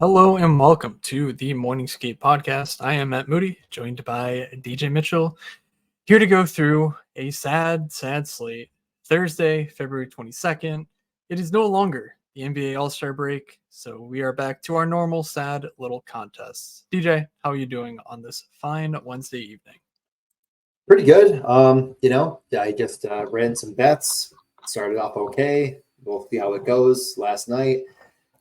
Hello and welcome to the Morningscape podcast. I am Matt Moody, joined by DJ Mitchell, here to go through a sad slate. Thursday, February 22nd. It is no longer the NBA All-Star break, so we are back to our normal sad little contests. DJ, how are you doing on this fine Wednesday evening? Pretty good. I just ran some bets, started off okay. We'll see how it goes. Last night,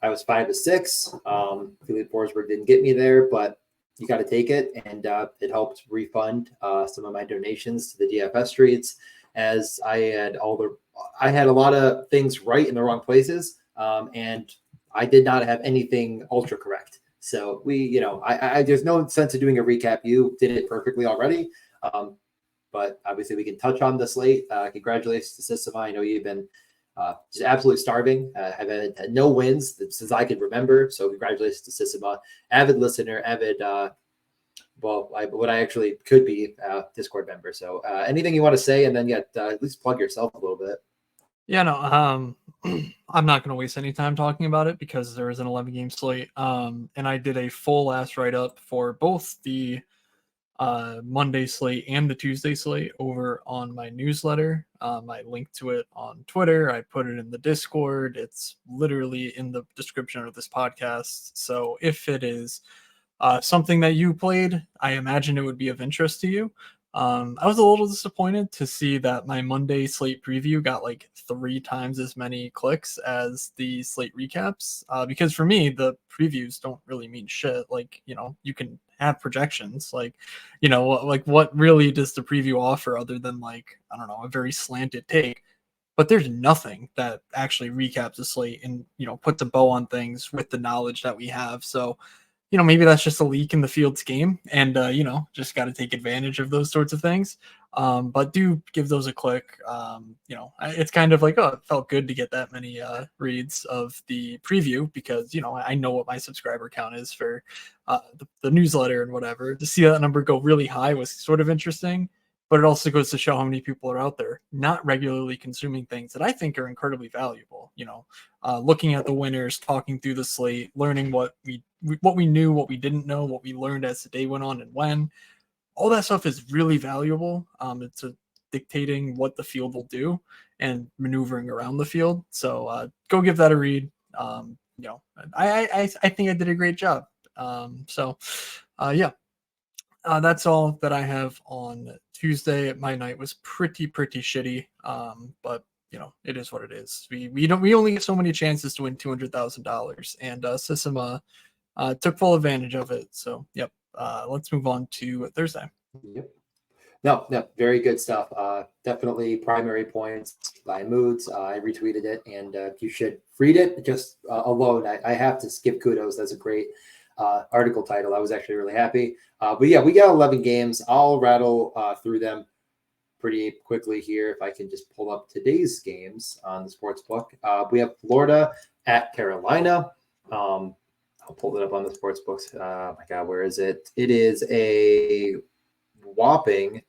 I was 5-6. Philly Forsberg didn't get me there, but you got to take it. And it helped refund some of my donations to the DFS streets, as I had a lot of things right in the wrong places. And I did not have anything ultra correct. So there's no sense of doing a recap. You did it perfectly already. But obviously we can touch on the slate. Congratulations to Sissima. I know you've been just absolutely starving. I've had no wins since I can remember. So congratulations to Sissima. Avid listener, what I actually could be Discord member. So anything you want to say, and then at least plug yourself a little bit. Yeah, no, I'm not going to waste any time talking about it because there is an 11-game slate. And I did a full ass write-up for both the Monday slate and the Tuesday slate over on my newsletter. I linked to it on Twitter. I put it in the Discord. It's literally in the description of this podcast. So if it is something that you played, I imagine it would be of interest to you. I was a little disappointed to see that my Monday slate preview got like 3 times as many clicks as the slate recaps. Because for me, the previews don't really mean shit. Like, you can have projections. Like, what really does the preview offer other than like, I don't know, a very slanted take? But there's nothing that actually recaps the slate and, puts a bow on things with the knowledge that we have. So, maybe that's just a leak in the field's game and, just got to take advantage of those sorts of things. But do give those a click. It's kind of like, oh, it felt good to get that many reads of the preview because, I know what my subscriber count is for the newsletter and whatever. To see that number go really high was sort of interesting, but it also goes to show how many people are out there not regularly consuming things that I think are incredibly valuable. Looking at the winners, talking through the slate, learning what we knew, what we didn't know, what we learned as the day went on, and when. All that stuff is really valuable. It's dictating what the field will do and maneuvering around the field. So go give that a read. I think I did a great job. Yeah. That's all that I have on Tuesday. My night was pretty shitty. But it is what it is. We only get so many chances to win $200,000, and Sissima took full advantage of it. So yep. Let's move on to Thursday. Yep. No, very good stuff. Definitely primary points by Moods. I retweeted it, and you should read it just alone. I have to give kudos. That's a great article title. I was actually really happy. But yeah, we got 11 games. I'll rattle through them pretty quickly here. If I can just pull up today's games on the sports book. We have Florida at Carolina. I'll pull it up on the sports books. Oh my God, where is it? It is a whopping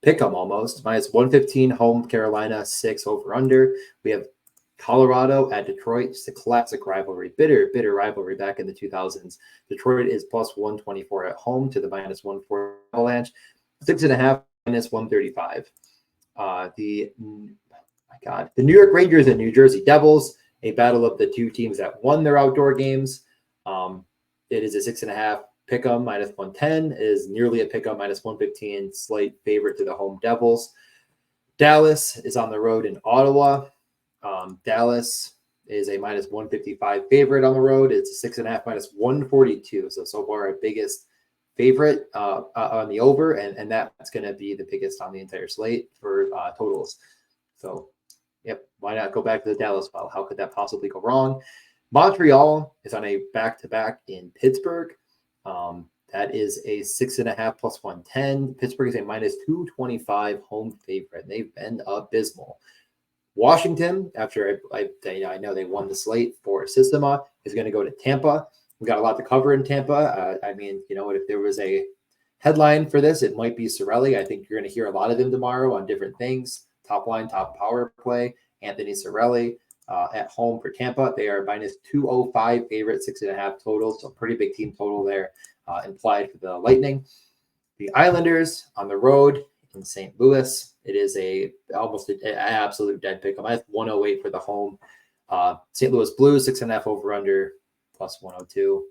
pick 'em almost -115 home, Carolina 6 over under. We have Colorado at Detroit, just a classic rivalry, bitter rivalry back in the 2000s. Detroit is +124 at home to the -140 Avalanche, 6.5 -135. The New York Rangers and New Jersey Devils, a battle of the two teams that won their outdoor games. It is a 6.5 pick'em -110 is nearly a pick'em -115, slight favorite to the home Devils. Dallas is on the road in Ottawa. Dallas is a -155 favorite on the road. It's a 6.5 -142. So far, our biggest favorite on the over, and that's going to be the biggest on the entire slate for totals. So, yep, why not go back to the Dallas file? How could that possibly go wrong? Montreal is on a back-to-back in Pittsburgh. That is a 6.5 +110. Pittsburgh is a -225 home favorite. They've been abysmal. Washington, after I know they won the slate for Sissima, is going to go to Tampa. We got a lot to cover in Tampa. If there was a headline for this, it might be Cirelli. I think you're going to hear a lot of him tomorrow on different things. Top line, top power play. Anthony Cirelli. at home for Tampa. They are minus 205 favorite, 6.5 total. So pretty big team total there implied for the Lightning. The Islanders on the road in St. Louis. It is almost an absolute dead pick. I'm at 108 for the home. St. Louis Blues, 6.5 over under, plus 102.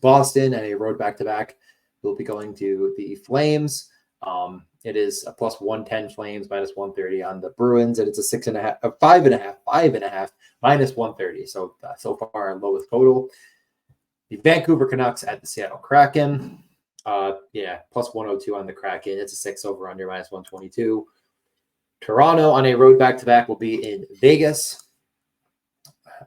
Boston and a road back-to-back will be going to the Flames. It is a plus 110 Flames, minus 130 on the Bruins, and it's a 5.5, minus 130. So far our lowest total. The Vancouver Canucks at the Seattle Kraken. Plus 102 on the Kraken. It's a 6 over under, minus 122. Toronto on a road back-to-back will be in Vegas.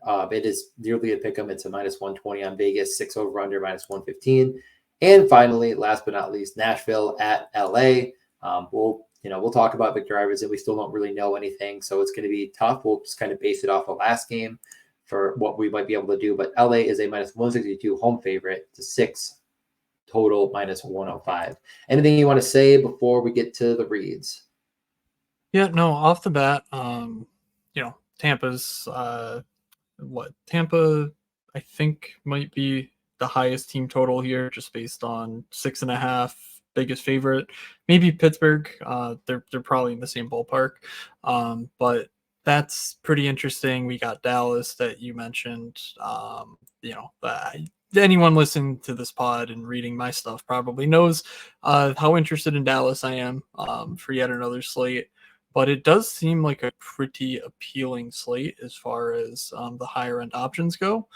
It is nearly a pick 'em. It's a minus 120 on Vegas, 6 over under, minus 115. And finally, last but not least, Nashville at LA. We'll talk about Victor Iverson. We still don't really know anything, so it's going to be tough. We'll just kind of base it off the last game for what we might be able to do. But LA is a minus 162 home favorite to 6 total, minus 105. Anything you want to say before we get to the reads? Yeah, no, off the bat, Tampa's Tampa, I think, might be the highest team total here, just based on 6.5, biggest favorite. Maybe Pittsburgh. They're probably in the same ballpark. But that's pretty interesting. We got Dallas that you mentioned. Anyone listening to this pod and reading my stuff probably knows how interested in Dallas I am for yet another slate. But it does seem like a pretty appealing slate as far as the higher end options go.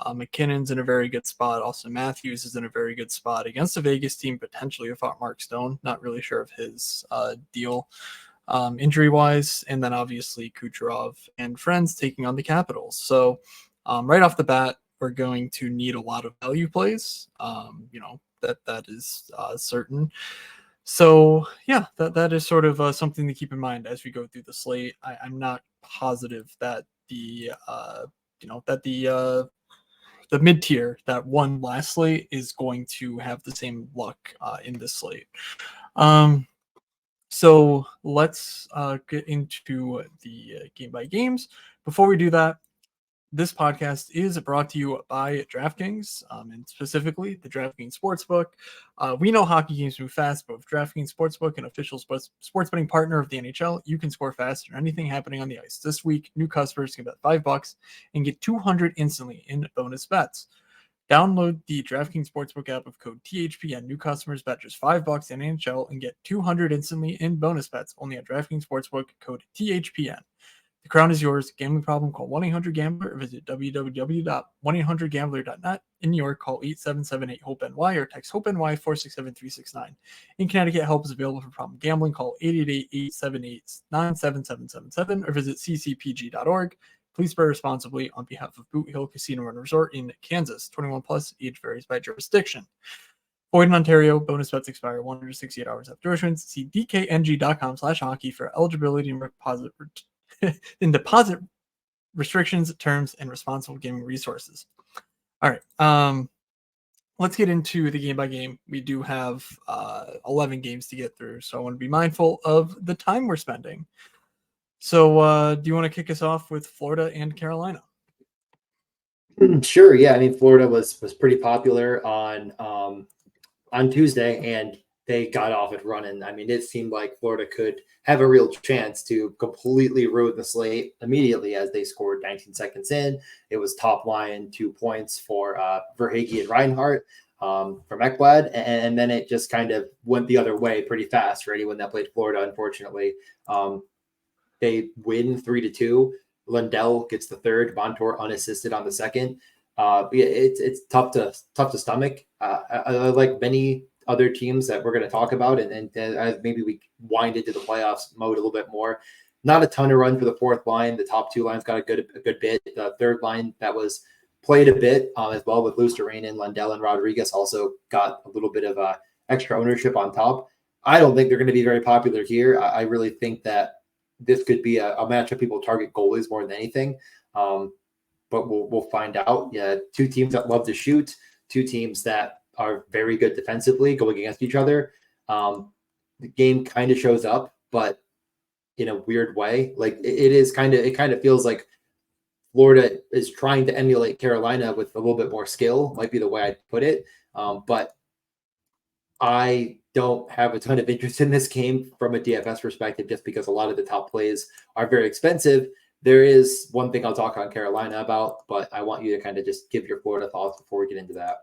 McKinnon's in a very good spot. Austin Matthews is in a very good spot against a Vegas team, potentially without Mark Stone. Not really sure of his deal injury-wise. And then obviously Kucherov and friends taking on the Capitals. So right off the bat, we're going to need a lot of value plays. That is certain. So yeah, that is sort of something to keep in mind as we go through the slate. I'm not positive that the mid tier that won last slate is going to have the same luck in this slate. So let's get into the game by games. Before we do that, this podcast is brought to you by DraftKings, and specifically the DraftKings Sportsbook. We know hockey games move fast, but with DraftKings Sportsbook, an official sports betting partner of the NHL, you can score faster than anything happening on the ice. This week, new customers can bet $5 and get $200 instantly in bonus bets. Download the DraftKings Sportsbook app with code THPN. New customers bet just $5 in NHL and get $200 instantly in bonus bets only at DraftKings Sportsbook, code THPN. The crown is yours. Gambling problem? Call 1-800-GAMBLER or visit www.1800gambler.net. In New York, call 877-8-HOPE-NY or text HOPE-NY 467-369. In Connecticut, help is available for problem gambling. Call 888-878-97777 or visit ccpg.org. Please play responsibly on behalf of Boot Hill Casino and Resort in Kansas. 21 plus, age varies by jurisdiction. Void in Ontario. Bonus bets expire 168 hours after issuance. See dkng.com/hockey for eligibility and deposit restrictions, terms, and responsible gaming resources. All right. Let's get into the game by game. We do have 11 games to get through, so I want to be mindful of the time we're spending. So do you want to kick us off with Florida and Carolina? Sure. Yeah. I mean, Florida was pretty popular on Tuesday, and they got off it running. I mean, it seemed like Florida could have a real chance to completely ruin the slate immediately as they scored 19 seconds in. It was top line 2 points for Verhaeghe and Reinhart from Ekblad, and then it just kind of went the other way pretty fast for anyone that played Florida, unfortunately. They win 3-2. Lundell gets the third, Montour unassisted on the second. It's tough to stomach. I like many other teams that we're going to talk about, and maybe we wind into the playoffs mode a little bit more. Not a ton of run for the fourth line. The top two lines got a good bit. The third line that was played a bit as well with Luostarinen, Lundell, and Rodriguez also got a little bit of extra ownership on top. I don't think they're going to be very popular here. I really think that this could be a matchup people target goalies more than anything. But we'll find out. Yeah, two teams that love to shoot, two teams that are very good defensively going against each other. The game kind of shows up, but in a weird way. Like it kind of feels like Florida is trying to emulate Carolina with a little bit more skill, might be the way I'd put it. But I don't have a ton of interest in this game from a DFS perspective, just because a lot of the top plays are very expensive. There is one thing I'll talk on Carolina about, but I want you to kind of just give your Florida thoughts before we get into that.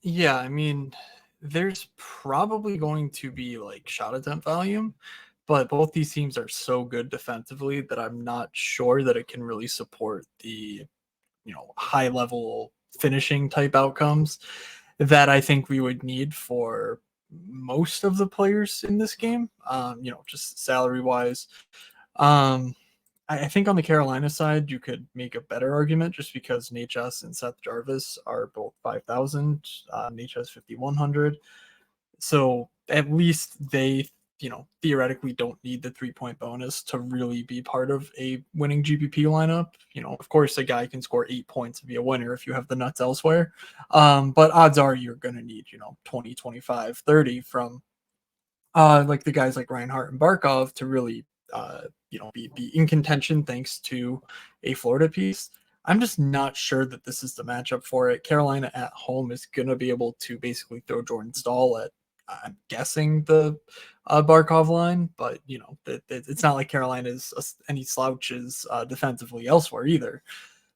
Yeah, I mean, there's probably going to be like shot attempt volume, but both these teams are so good defensively that I'm not sure that it can really support the, high level finishing type outcomes that I think we would need for most of the players in this game. Just salary wise. Um, I think on the Carolina side, you could make a better argument just because Natchez and Seth Jarvis are both 5,000. Natchez 5,100. So at least they, theoretically don't need the 3-point bonus to really be part of a winning GPP lineup. Of course, a guy can score 8 points to be a winner if you have the nuts elsewhere. But odds are you're going to need, 20, 25, 30 from like the guys like Reinhardt and Barkov to really, be in contention thanks to a Florida piece. I'm just not sure that this is the matchup for it. Carolina at home is going to be able to basically throw Jordan Stahl at, I'm guessing, the Barkov line, but it's not like Carolina is any slouches defensively elsewhere either.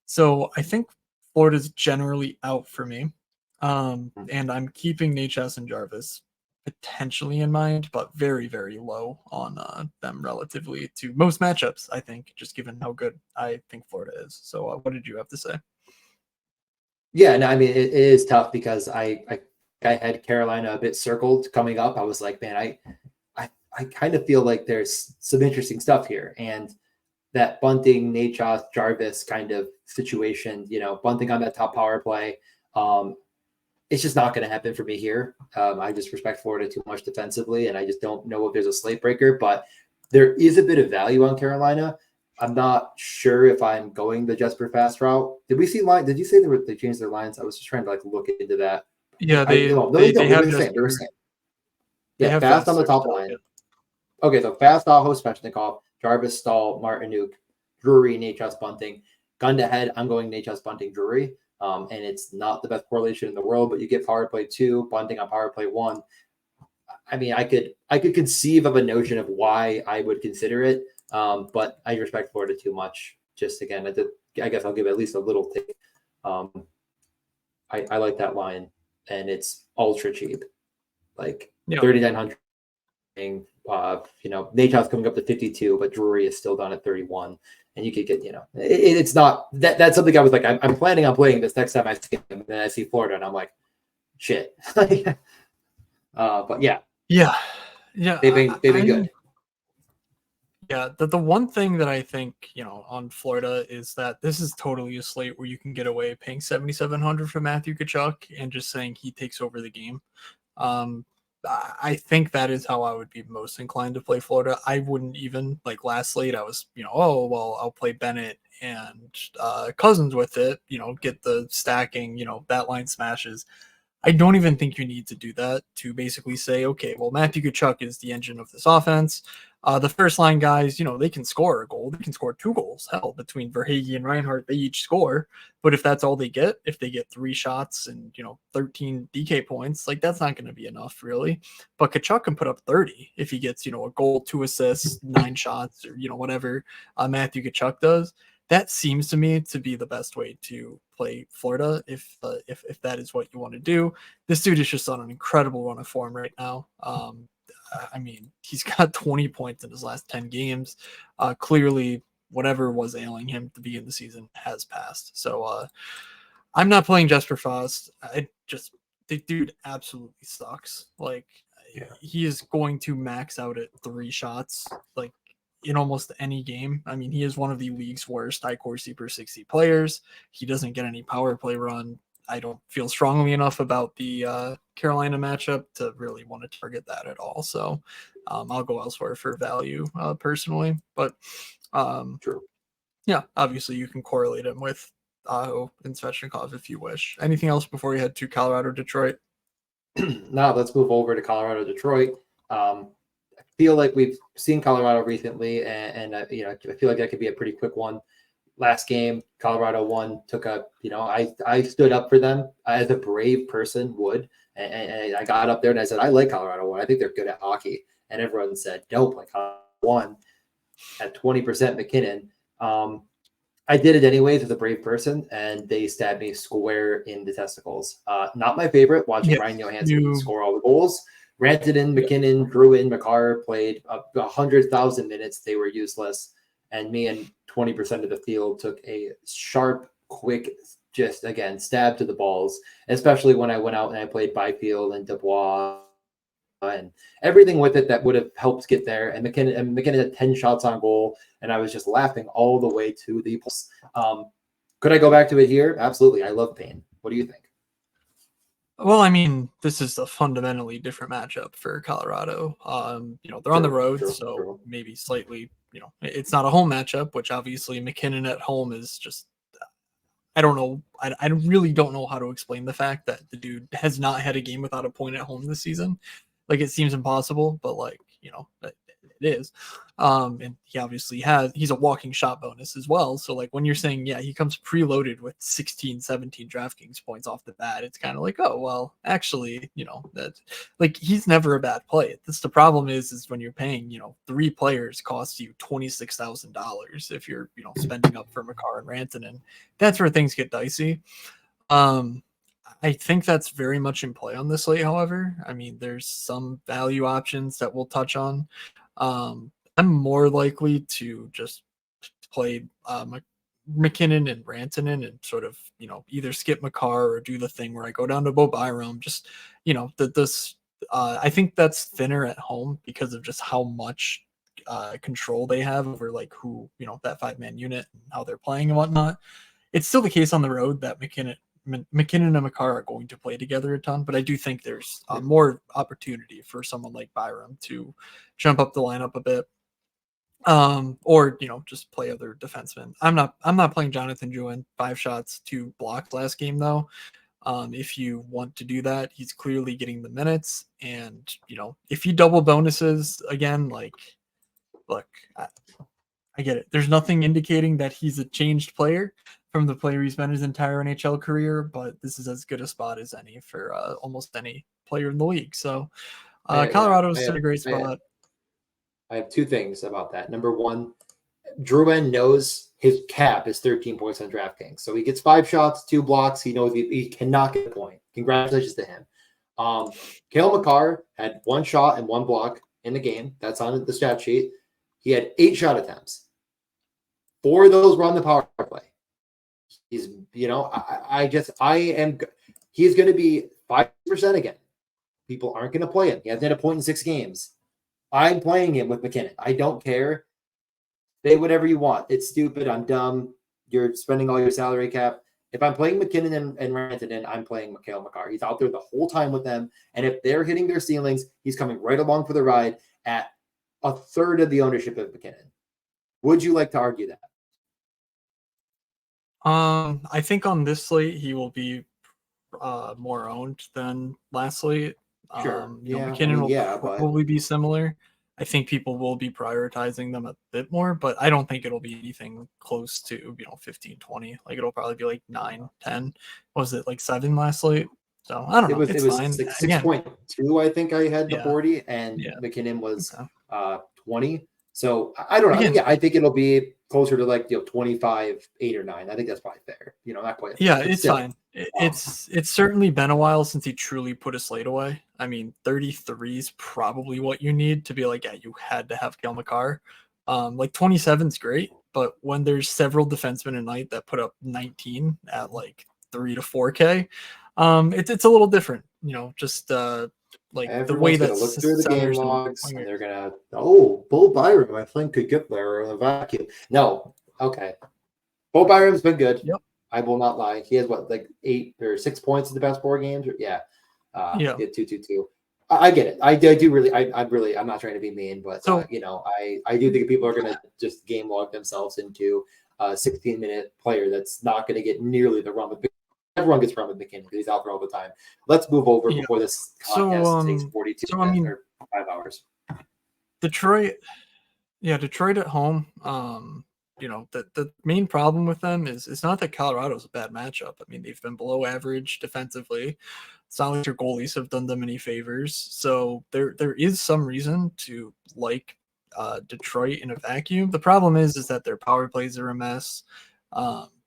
So I think Florida's generally out for me. And I'm keeping Natchez and Jarvis potentially in mind, but very, very low on them relatively to most matchups, I think, just given how good I think Florida is. So what did you have to say? Yeah, no, I mean, it is tough because I had Carolina a bit circled coming up. I was like, man, I kind of feel like there's some interesting stuff here. And that Bunting, Natchez, Jarvis kind of situation, Bunting on that top power play. It's just not going to happen for me here. I just respect Florida too much defensively, and I just don't know if there's a slate breaker, but there is a bit of value on Carolina. I'm not sure if I'm going the Jesper Fast route. Did we see line? Did you say they changed their lines? I was just trying to look into that. Yeah, They they don't. they They have were the same. They were the Jesper. same. They Yeah, have Fast on the there top still, line. yeah. Okay, so Fast, Aho, Svechnikov, Jarvis, Stahl, Martinuk, Drury, Natchez, Bunting. Gun to head, I'm going Natchez, Bunting, Drury. And it's not the best correlation in the world, but you get power play 2, Bunting on power play 1. I mean, I could conceive of a notion of why I would consider it, but I respect Florida too much. Just again, I guess I'll give it at least a little tick. I like that line, and it's ultra cheap, like 3,900. Natchez coming up to 52, but Drury is still down at 31. And you could get, it's not that's something I was like, I'm planning on playing this next time I see him, and then I see Florida, and I'm like, shit. But yeah, they've been good. Yeah, the one thing that I think, on Florida is that this is totally a slate where you can get away paying 7,700 for Matthew Tkachuk and just saying he takes over the game. I think that is how I would be most inclined to play Florida. I wouldn't even, like last slate, I was, oh, well, I'll play Bennett and Cousins with it, get the stacking, that line smashes. I don't even think you need to do that to basically say, okay, well, Matthew Tkachuk is the engine of this offense. The first line guys, they can score a goal. They can score 2 goals. Hell, between Verhaeghe and Reinhardt, they each score. But if that's all they get, if they get 3 shots and, 13 DK points, like that's not going to be enough, really. But Tkachuk can put up 30 if he gets, a goal, 2 assists, 9 shots, or, whatever Matthew Tkachuk does. That seems to me to be the best way to play Florida if that is what you want to do. This dude is just on an incredible run of form right now. I mean, he's got 20 points in his last 10 games. Clearly, whatever was ailing him to begin the season has passed. So I'm not playing Jesper Fast. The dude absolutely sucks. Like, he is going to max out at 3 shots. Like, in almost any game. I mean, he is one of the league's worst high Corsi per 60 players. He doesn't get any power play run. I don't feel strongly enough about the Carolina matchup to really want to target that at all. So I'll go elsewhere for value personally. But True. Yeah, obviously you can correlate him with Aho and Svechnikov if you wish. Anything else before we head to Colorado, Detroit? Now let's move over to Colorado, Detroit. feel like we've seen Colorado recently, and I feel like that could be a pretty quick one. Last game, Colorado won, took a, I stood up for them as a brave person would. And I got up there and I said, I like Colorado one. I think they're good at hockey. And everyone said, don't play Colorado one at 20% McKinnon. I did it anyways as a brave person, and they stabbed me square in the testicles. Not my favorite, watching Ryan Johansson score all the goals. Rantanen, McKinnon, Gruen, Makar played 100,000 minutes. They were useless. And me and 20% of the field took a sharp, quick, just, again, stab to the balls, especially when I went out and I played Byfield and Dubois and everything with it that would have helped get there. And McKinnon had 10 shots on goal, and I was just laughing all the way to the plus. Could I go back to it here? Absolutely. I love pain. What do you think? Well, I mean, this is a fundamentally different matchup for Colorado. They're on the road, so maybe slightly, it's not a home matchup, which obviously McKinnon at home is just, I don't know. I really don't know how to explain the fact that the dude has not had a game without a point at home this season. Like, it seems impossible, but it is. And he obviously he's a walking shot bonus as well. So like when you're saying, yeah, he comes preloaded with 16, 17 DraftKings points off the bat, it's kind of like, oh, well, actually, that like he's never a bad play. That's the problem is when you're paying, 3 players cost you $26,000 if you're, spending up for Makar and Rantanen. That's where things get dicey. I think that's very much in play on this slate, however. I mean, there's some value options that we'll touch on. I'm more likely to just play McKinnon and Rantanen and sort of, either skip Makar or do the thing where I go down to Bo Byram. Just, I think that's thinner at home because of just how much control they have over like who, that 5-man unit and how they're playing and whatnot. It's still the case on the road that McKinnon and Makar are going to play together a ton, but I do think there's more opportunity for someone like Byram to jump up the lineup a bit, or just play other defensemen. I'm not playing Jonathan Drouin. 5 shots, 2 blocks last game though. If you want to do that, he's clearly getting the minutes, and if you double bonuses again, like, look, I get it. There's nothing indicating that he's a changed player from the player he's been his entire NHL career, but this is as good a spot as any for almost any player in the league. So Colorado's in a great spot. I have 2 things about that. Number one, Drouin knows his cap is 13 points on DraftKings. So he gets 5 shots, 2 blocks. He knows he cannot get a point. Congratulations to him. Cale Makar had 1 shot and 1 block in the game. That's on the stat sheet. He had 8 shot attempts. 4 of those were on the power play. He's, he's going to be 5% again. People aren't going to play him. He hasn't had a point in 6 games. I'm playing him with McKinnon. I don't care. Say whatever you want. It's stupid. I'm dumb. You're spending all your salary cap. If I'm playing McKinnon and Rantanen, I'm playing Cale Makar. He's out there the whole time with them. And if they're hitting their ceilings, he's coming right along for the ride at a third of the ownership of McKinnon. Would you like to argue that? I think on this slate he will be more owned than last slate. Sure. McKinnon will probably be similar. I think people will be prioritizing them a bit more, but I don't think it'll be anything close to 15, 20. Like it'll probably be like 9, 10. Was it like 7 last slate? So I don't know. It was fine. 6.2. I think I had the 40, and McKinnon was 20. So I don't know. Again, I think it'll be closer to like 25, 8 or 9. I think that's probably fair. Not quite. Yeah, it's fine. It's certainly been a while since he truly put a slate away. I mean, 33 is probably what you need to be like, yeah, you had to have Cale Makar. Like 27 is great, but when there's several defensemen a night that put up 19 at like 3 to 4K, it's a little different. Just like everyone's the way that look through the game logs and they're gonna, Bo Byram, I think could get there in a vacuum. No, okay. Bo Byram's been good. Yep. I will not lie. He has 8 or 6 points in the past 4 games. He had 2-2-2. I get it. I do really. I'm not trying to be mean, but I do think people are gonna just game log themselves into a 16-minute player that's not gonna get nearly the run with. Everyone gets run with McKinnon because he's out there all the time. Let's move over before this podcast takes 42 minutes or 5 hours. Detroit, Detroit at home. The main problem with them is it's not that Colorado's a bad matchup. I mean, they've been below average defensively. It's not like their goalies have done them any favors. So there is some reason to like Detroit in a vacuum. The problem is that their power plays are a mess.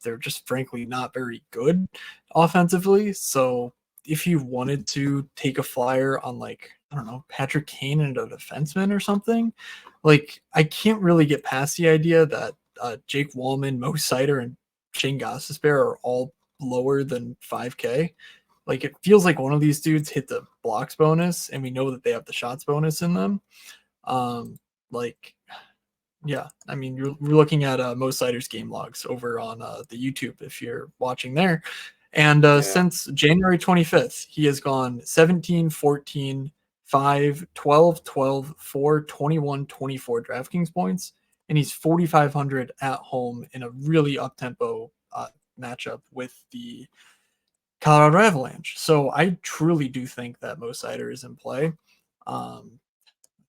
They're just frankly not very good offensively. So if you wanted to take a flyer on, like, I don't know, Patrick Kane and a defenseman or something, like, I can't really get past the idea that Jake Wallman, Mo Seider, and Shane Gostisbehere are all lower than 5K. Like, it feels like one of these dudes hit the blocks bonus, and we know that they have the shots bonus in them. Like, yeah, I mean, we're looking at Mo Seider's game logs over on the YouTube if you're watching there. And since January 25th, he has gone 17, 14, 5, 12, 12, 4, 21, 24 DraftKings points. And he's 4,500 at home in a really up-tempo matchup with the Colorado Avalanche. So I truly do think that Mo Seider is in play. Let's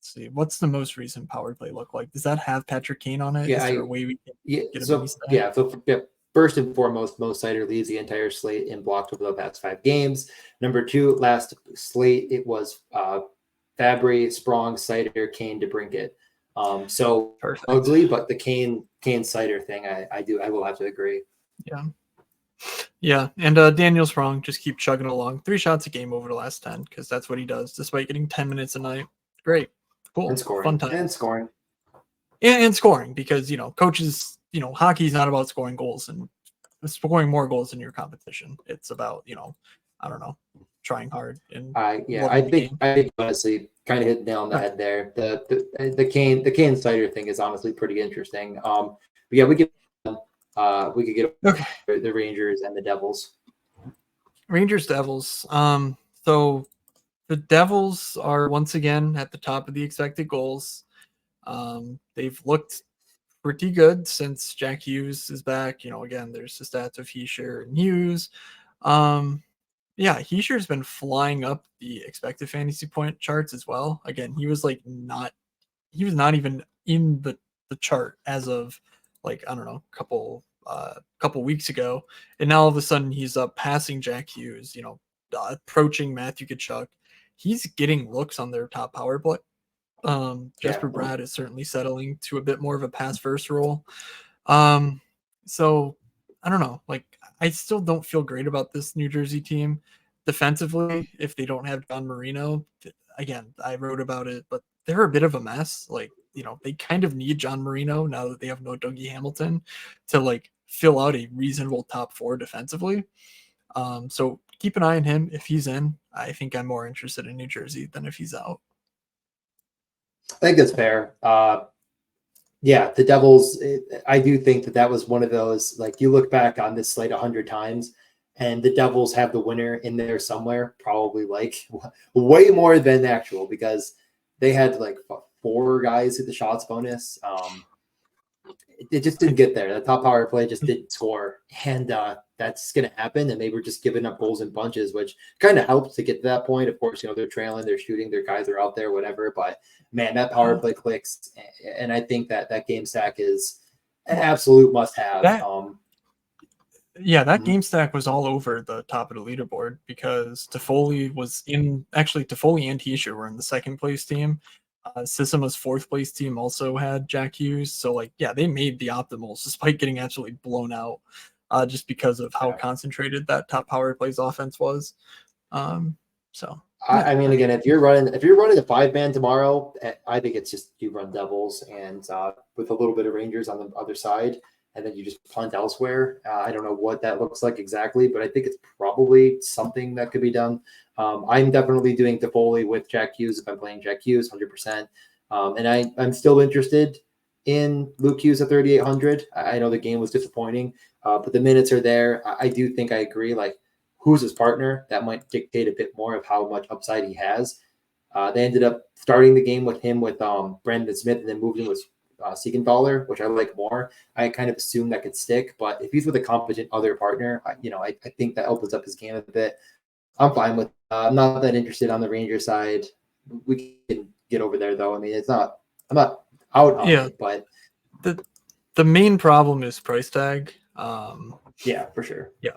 see. What's the most recent power play look like? Does that have Patrick Kane on it? Is there a way we can get a mini stat? So first and foremost, Mo Seider leads the entire slate in blocks over the past 5 games. Number 2, last slate, it was Fabry, Sprong, Seider, Kane, DeBrincat. So Perfect. ugly, but the Kane Seider thing, I will have to agree. Yeah, and Daniel Sprong just keep chugging along. 3 shots a game over the last 10 because that's what he does, despite getting 10 minutes a night. Great, cool, and scoring, fun time, and scoring, and scoring, because coaches, hockey's not about scoring goals and scoring more goals than your competition. It's about I don't know, trying hard. And I think honestly kind of hit the nail on the head there. The Kane Seider thing is honestly pretty interesting. But yeah, we could get the Rangers and the Devils. Rangers Devils. So the Devils are once again at the top of the expected goals. They've looked pretty good since Jack Hughes is back. Again, there's the stats of Hischier and Hughes. Hischier's been flying up the expected fantasy point charts as well. Again, he was not even in the chart as of, like, I don't know, couple weeks ago, and now all of a sudden he's up passing Jack Hughes, approaching Matthew Tkachuk. He's getting looks on their top power play. Jesper Bratt is certainly settling to a bit more of a pass first role. So I don't know. Like, I still don't feel great about this New Jersey team defensively if they don't have John Marino. Again, I wrote about it, but they're a bit of a mess. Like, they kind of need John Marino now that they have no Dougie Hamilton to, like, fill out a reasonable top 4 defensively. So keep an eye on him. If he's in, I think I'm more interested in New Jersey than if he's out. I think that's fair. The Devils, I do think that was one of those, like, you look back on this slate 100 times and the Devils have the winner in there somewhere, probably like way more than actual, because they had like 4 guys hit the shots bonus. It just didn't get there. The top power play just didn't score. And that's going to happen. And they were just giving up goals in bunches, which kind of helped to get to that point. Of course, they're trailing, they're shooting, their guys are out there, whatever. But man, that power play clicks. And I think that game stack is an absolute must have. That game stack was all over the top of the leaderboard because Toffoli and Hischier were in the second place team. Sisama's 4th place team also had Jack Hughes. So, they made the optimals despite getting absolutely blown out just because of how concentrated that top power plays offense was. I mean, again, if you're running a 5-man tomorrow, I think it's just you run Devils and with a little bit of Rangers on the other side, and then you just punt elsewhere. I don't know what that looks like exactly, but I think it's probably something that could be done. I'm definitely doing Toffoli with Jack Hughes if I'm playing Jack Hughes 100%. And I'm still interested in Luke Hughes at 3,800. I know the game was disappointing, but the minutes are there. I do think I agree. Like, who's his partner? That might dictate a bit more of how much upside he has. They ended up starting the game with Brandon Smith and then moved him with Siegenthaler, which I like more. I kind of assume that could stick, but if he's with a competent other partner, I think that opens up his game a bit. I'm fine with. I'm not that interested on the Ranger side. We can get over there though. I mean, it's not I'm not out on Yeah. it, but The main problem is price tag. yeah, for sure. Yeah,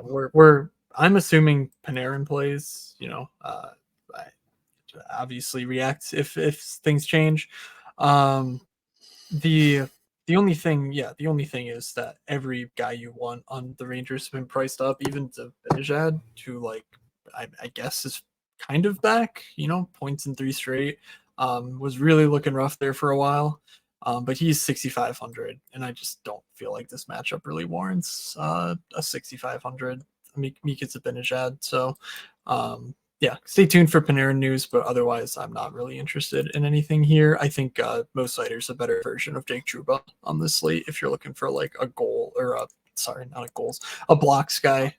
I'm assuming Panarin plays. I obviously react if things change. Um, the the only thing is that every guy you want on the Rangers has been priced up, even to Benajad, who like I guess is kind of back. Points in 3 straight. Was really looking rough there for a while. But he's 6,500, and I just don't feel like this matchup really warrants a 6,500 Mika Zibanejad. So, yeah, stay tuned for Panarin news, but otherwise, I'm not really interested in anything here. I think Mo Sider's a better version of Jake Trouba on this slate if you're looking for like a goal or not a goals, a blocks guy,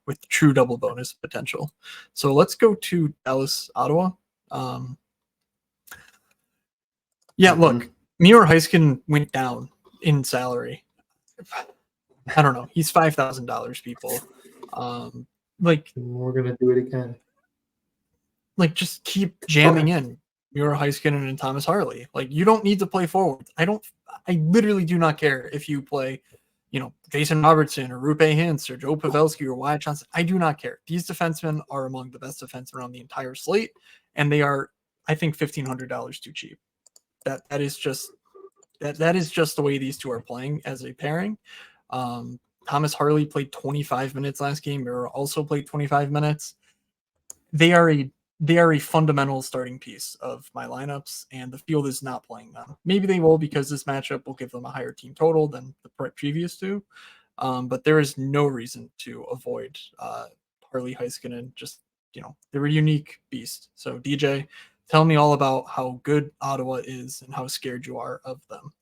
with true double bonus potential. So let's go to Dallas, Ottawa. Yeah, look, Mior Heiskanen went down in salary. I don't know. He's $5,000, people. We're gonna do it again. Just keep jamming in Mior Heiskanen and Thomas Harley. Like, you don't need to play forward. I literally do not care if you play, Jason Robertson or Rupe Hintz or Joe Pavelski or Wyatt Johnson. I do not care. These defensemen are among the best defensemen on the entire slate, and they are, I think, $1,500 too cheap. That is just the way these two are playing as a pairing. Thomas Harley played 25 minutes last game. Mira also played 25 minutes. They are a fundamental starting piece of my lineups, and the field is not playing them. Maybe they will, because this matchup will give them a higher team total than the previous two. But there is no reason to avoid Harley Heiskanen. Just, they're a unique beast. So DJ, tell me all about how good Ottawa is and how scared you are of them.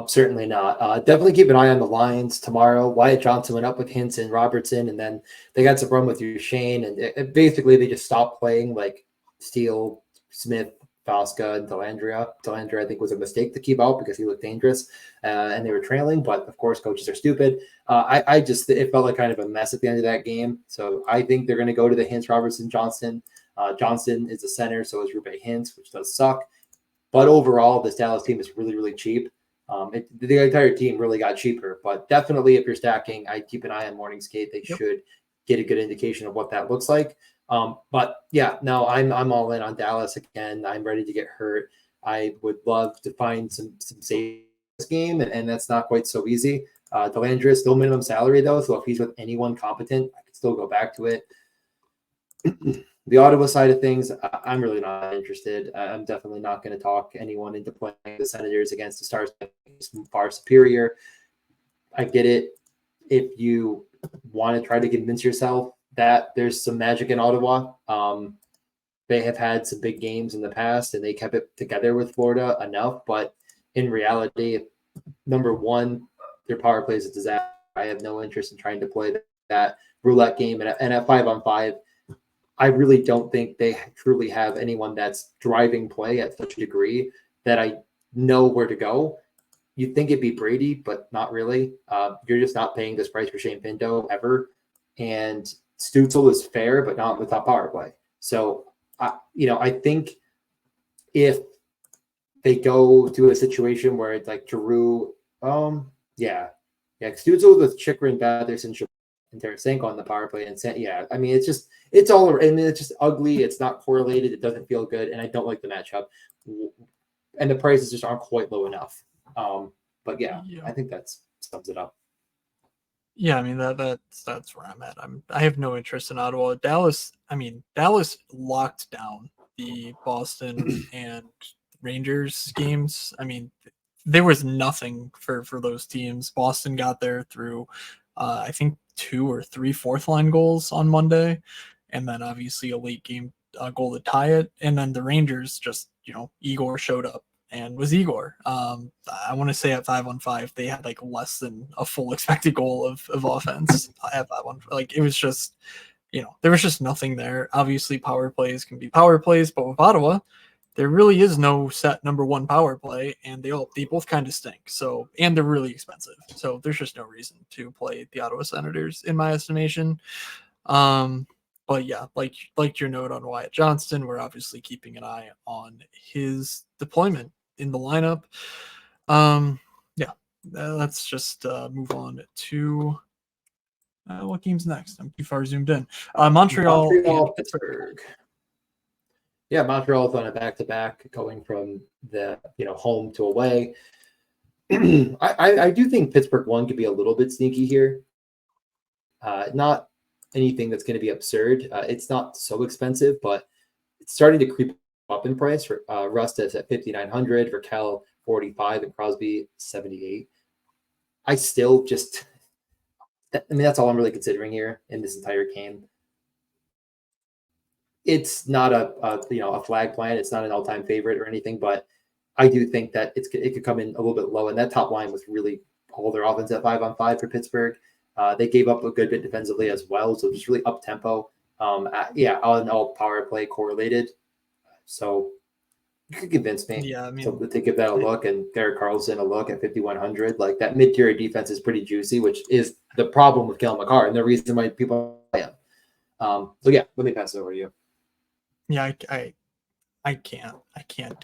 Certainly not. Definitely keep an eye on the lines tomorrow. Wyatt Johnson went up with Hintz and Robertson, and then they got some run with Duchesne, and basically they just stopped playing like Steele, Smith, Fosca, and Delandria. Delandria, I think, was a mistake to keep out because he looked dangerous, and they were trailing. But of course, coaches are stupid. It felt like kind of a mess at the end of that game. So I think they're going to go to the Hintz, Robertson, Johnson. Johnson is a center, so is Rupe Hintz, which does suck. But overall, this Dallas team is really, really cheap. The entire team really got cheaper, but definitely if you're stacking, I keep an eye on morning skate. They should get a good indication of what that looks like. But yeah, no, I'm all in on Dallas again. I'm ready to get hurt. I would love to find some save this game, and that's not quite so easy. Delandria is still minimum salary though, so if he's with anyone competent, I could still go back to it. The Ottawa side of things, I'm really not interested. I'm definitely not going to talk anyone into playing the Senators against the Stars. It's far superior. I get it. If you want to try to convince yourself that there's some magic in Ottawa, they have had some big games in the past, and they kept it together with Florida enough. But in reality, number one, their power play is a disaster. I have no interest in trying to play that roulette game. And at 5-on-5, I really don't think they truly have anyone that's driving play at such a degree that I know where to go. You'd think it'd be Brady, but not really. You're just not paying this price for Shane Pinto ever. And Stützle is fair, but not with top power play. So, I think if they go to a situation where it's like Giroux, Stützle with Chikrin, Batherson, and Tarasenko on the power play, and I mean, it's just ugly. It's not correlated. It doesn't feel good, and I don't like the matchup. And the prices just aren't quite low enough. But yeah, I think that sums it up. Yeah, I mean that's where I'm at. I have no interest in Ottawa. Dallas locked down the Boston and Rangers games. I mean, there was nothing for those teams. Boston got there through I think 2 or 3 fourth line goals on Monday, and then obviously a late game goal to tie it. And then the Rangers just, Igor showed up and was Igor. I want to say at 5-on-5, they had like less than a full expected goal of offense at that one. Like, it was just, there was just nothing there. Obviously, power plays can be power plays, but with Ottawa, there really is no set number one power play, and they both kind of stink. So, and they're really expensive. So there's just no reason to play the Ottawa Senators in my estimation. But yeah, like your note on Wyatt Johnston, we're obviously keeping an eye on his deployment in the lineup. Yeah, let's just move on to what game's next. I'm too far zoomed in. Montreal and Pittsburgh. Yeah, Montreal's on a back-to-back, going from the home to away. I do think Pittsburgh one could be a little bit sneaky here. Not anything that's going to be absurd. It's not so expensive, but it's starting to creep up in price. For Rust is at 5,900, Raquel 45, and Crosby 78. I still just, that's all I'm really considering here in this entire game. It's not a flag plan. It's not an all-time favorite or anything, but I do think that it could come in a little bit low. And that top line was really all their offense at 5-on-5 for Pittsburgh. They gave up a good bit defensively as well, so just really up tempo. All power play correlated. So you could convince me. Yeah, I mean, to give that a look, and Derek Carlson a look at 5,100. Like, that mid-tier defense is pretty juicy, which is the problem with Kellen McCarr and the reason why people play him. So yeah, let me pass it over to you. Yeah, I can't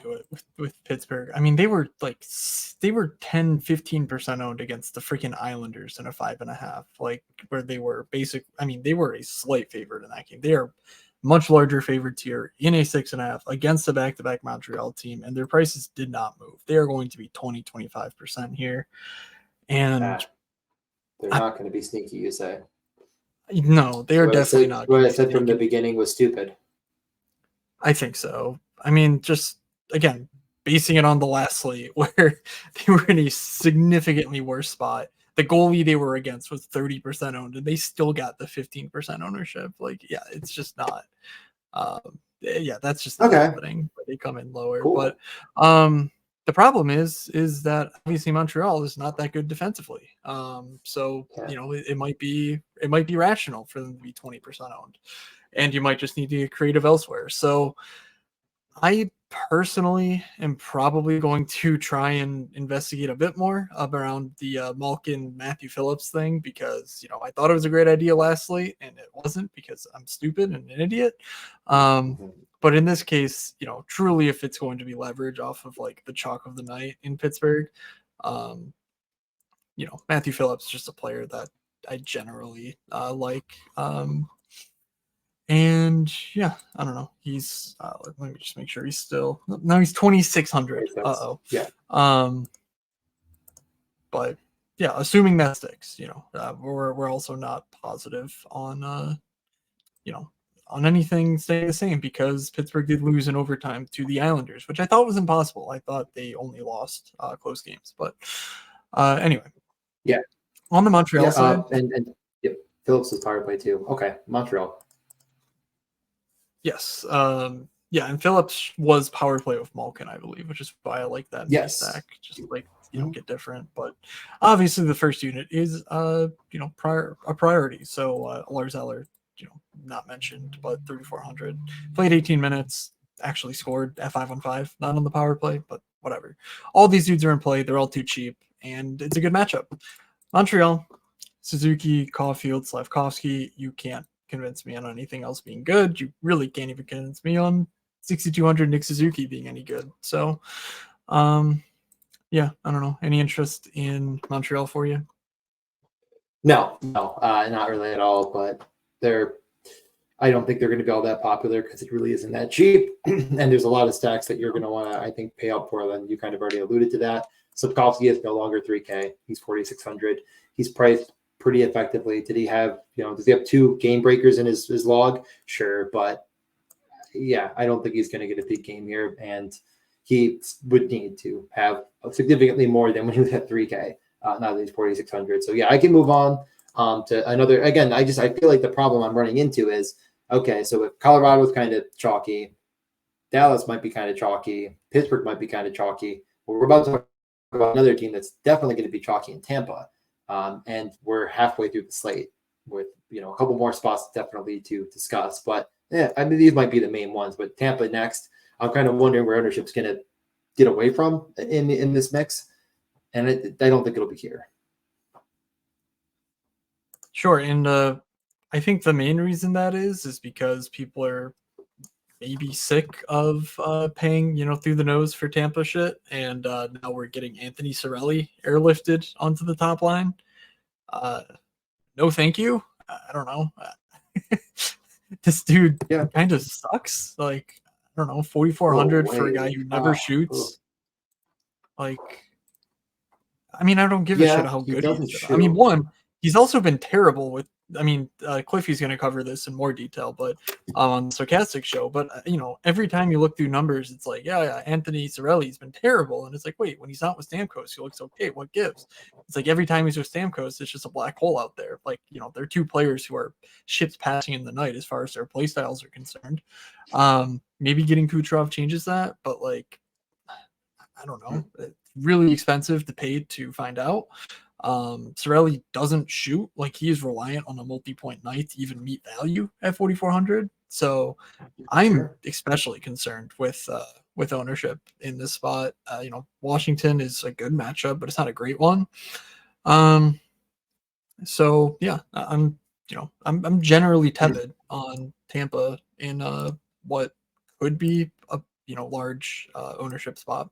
do it with Pittsburgh. I mean, they were 10-15% owned against the freaking Islanders in a 5.5, like, where they were they were a slight favorite in that game. They are much larger favorites here in a 6.5 against a back-to-back Montreal team, and their prices did not move. They are going to be 20-25% here. And they're not going to be sneaky, you say? No, they are definitely not. What I said from the beginning was stupid. I think so. I mean, just again, basing it on the last slate where they were in a significantly worse spot. The goalie they were against was 30% owned, and they still got the 15% ownership. Like, yeah, it's just not. That's just not happening. They come in lower, cool. But the problem is that obviously Montreal is not that good defensively. It might be rational for them to be 20% owned, and you might just need to get creative elsewhere. So I personally am probably going to try and investigate a bit more around the Malkin Matthew Phillips thing, because I thought it was a great idea last slate and it wasn't, because I'm stupid and an idiot. But in this case, truly, if it's going to be leverage off of like the chalk of the night in Pittsburgh, Matthew Phillips is just a player that I generally like. And yeah, I don't know. He's let me just make sure he's still. No, he's 2,600. Yeah. But yeah, assuming that sticks, we're also not positive on on anything staying the same, because Pittsburgh did lose in overtime to the Islanders, which I thought was impossible. I thought they only lost close games, but anyway. Yeah. On the Montreal side, and Phillips is power play too. Okay, Montreal. Yes. And Phillips was power play with Malkin, I believe, which is why I like that stack. Just like get different. But obviously the first unit is a priority. So Lars Eller, not mentioned, but 3,400. Played 18 minutes, actually scored at 5-on-5, not on the power play, but whatever. All these dudes are in play, they're all too cheap, and it's a good matchup. Montreal, Suzuki, Caulfield, Slavkovsky, you can't convince me on anything else being good. You really can't even convince me on 6,200 Nick Suzuki being any good. So, I don't know. Any interest in Montreal for you? No, not really at all. But I don't think they're going to be all that popular because it really isn't that cheap. And there's a lot of stacks that you're going to want to, I think, pay up for. Then you kind of already alluded to that. Slavkovsky is no longer 3K. He's 4,600. He's priced pretty effectively. Did he have, does he have 2 game breakers in his log? Sure. But yeah, I don't think he's going to get a big game here. And he would need to have significantly more than when he was at 3K. Now that he's 4,600. So yeah, I can move on to another. Again, I feel like the problem I'm running into is, okay, so if Colorado's kind of chalky, Dallas might be kind of chalky, Pittsburgh might be kind of chalky. Well, we're about to talk about another team that's definitely going to be chalky in Tampa. And we're halfway through the slate with, a couple more spots definitely to discuss. But yeah, I mean, these might be the main ones. But Tampa next, I'm kind of wondering where ownership's going to get away from in this mix. And I don't think it'll be here. Sure. And I think the main reason that is because people are maybe sick of paying, through the nose for Tampa shit, and now we're getting Anthony Cirelli airlifted onto the top line. Uh, no, thank you. I don't know. This dude kind of sucks. Like, I don't know, 4,400 for a guy who never shoots. Like, I mean, I don't give a shit how good he is. I mean, one, he's also been terrible with. I mean, Cliffy's going to cover this in more detail, but on the Sarcastic Show. But every time you look through numbers, it's like, yeah, Anthony Cirelli's been terrible, and it's like, wait, when he's not with Stamkos, he looks okay. What gives? It's like every time he's with Stamkos, it's just a black hole out there. Like, they're two players who are ships passing in the night as far as their play styles are concerned. Maybe getting Kucherov changes that, but like, I don't know. It's really expensive to pay to find out. Cirelli doesn't shoot. Like, he is reliant on a multi-point night to even meet value at 4,400. So I'm especially concerned with ownership in this spot. Washington is a good matchup, but it's not a great one. So yeah, I'm generally tepid on Tampa in what could be a large ownership spot.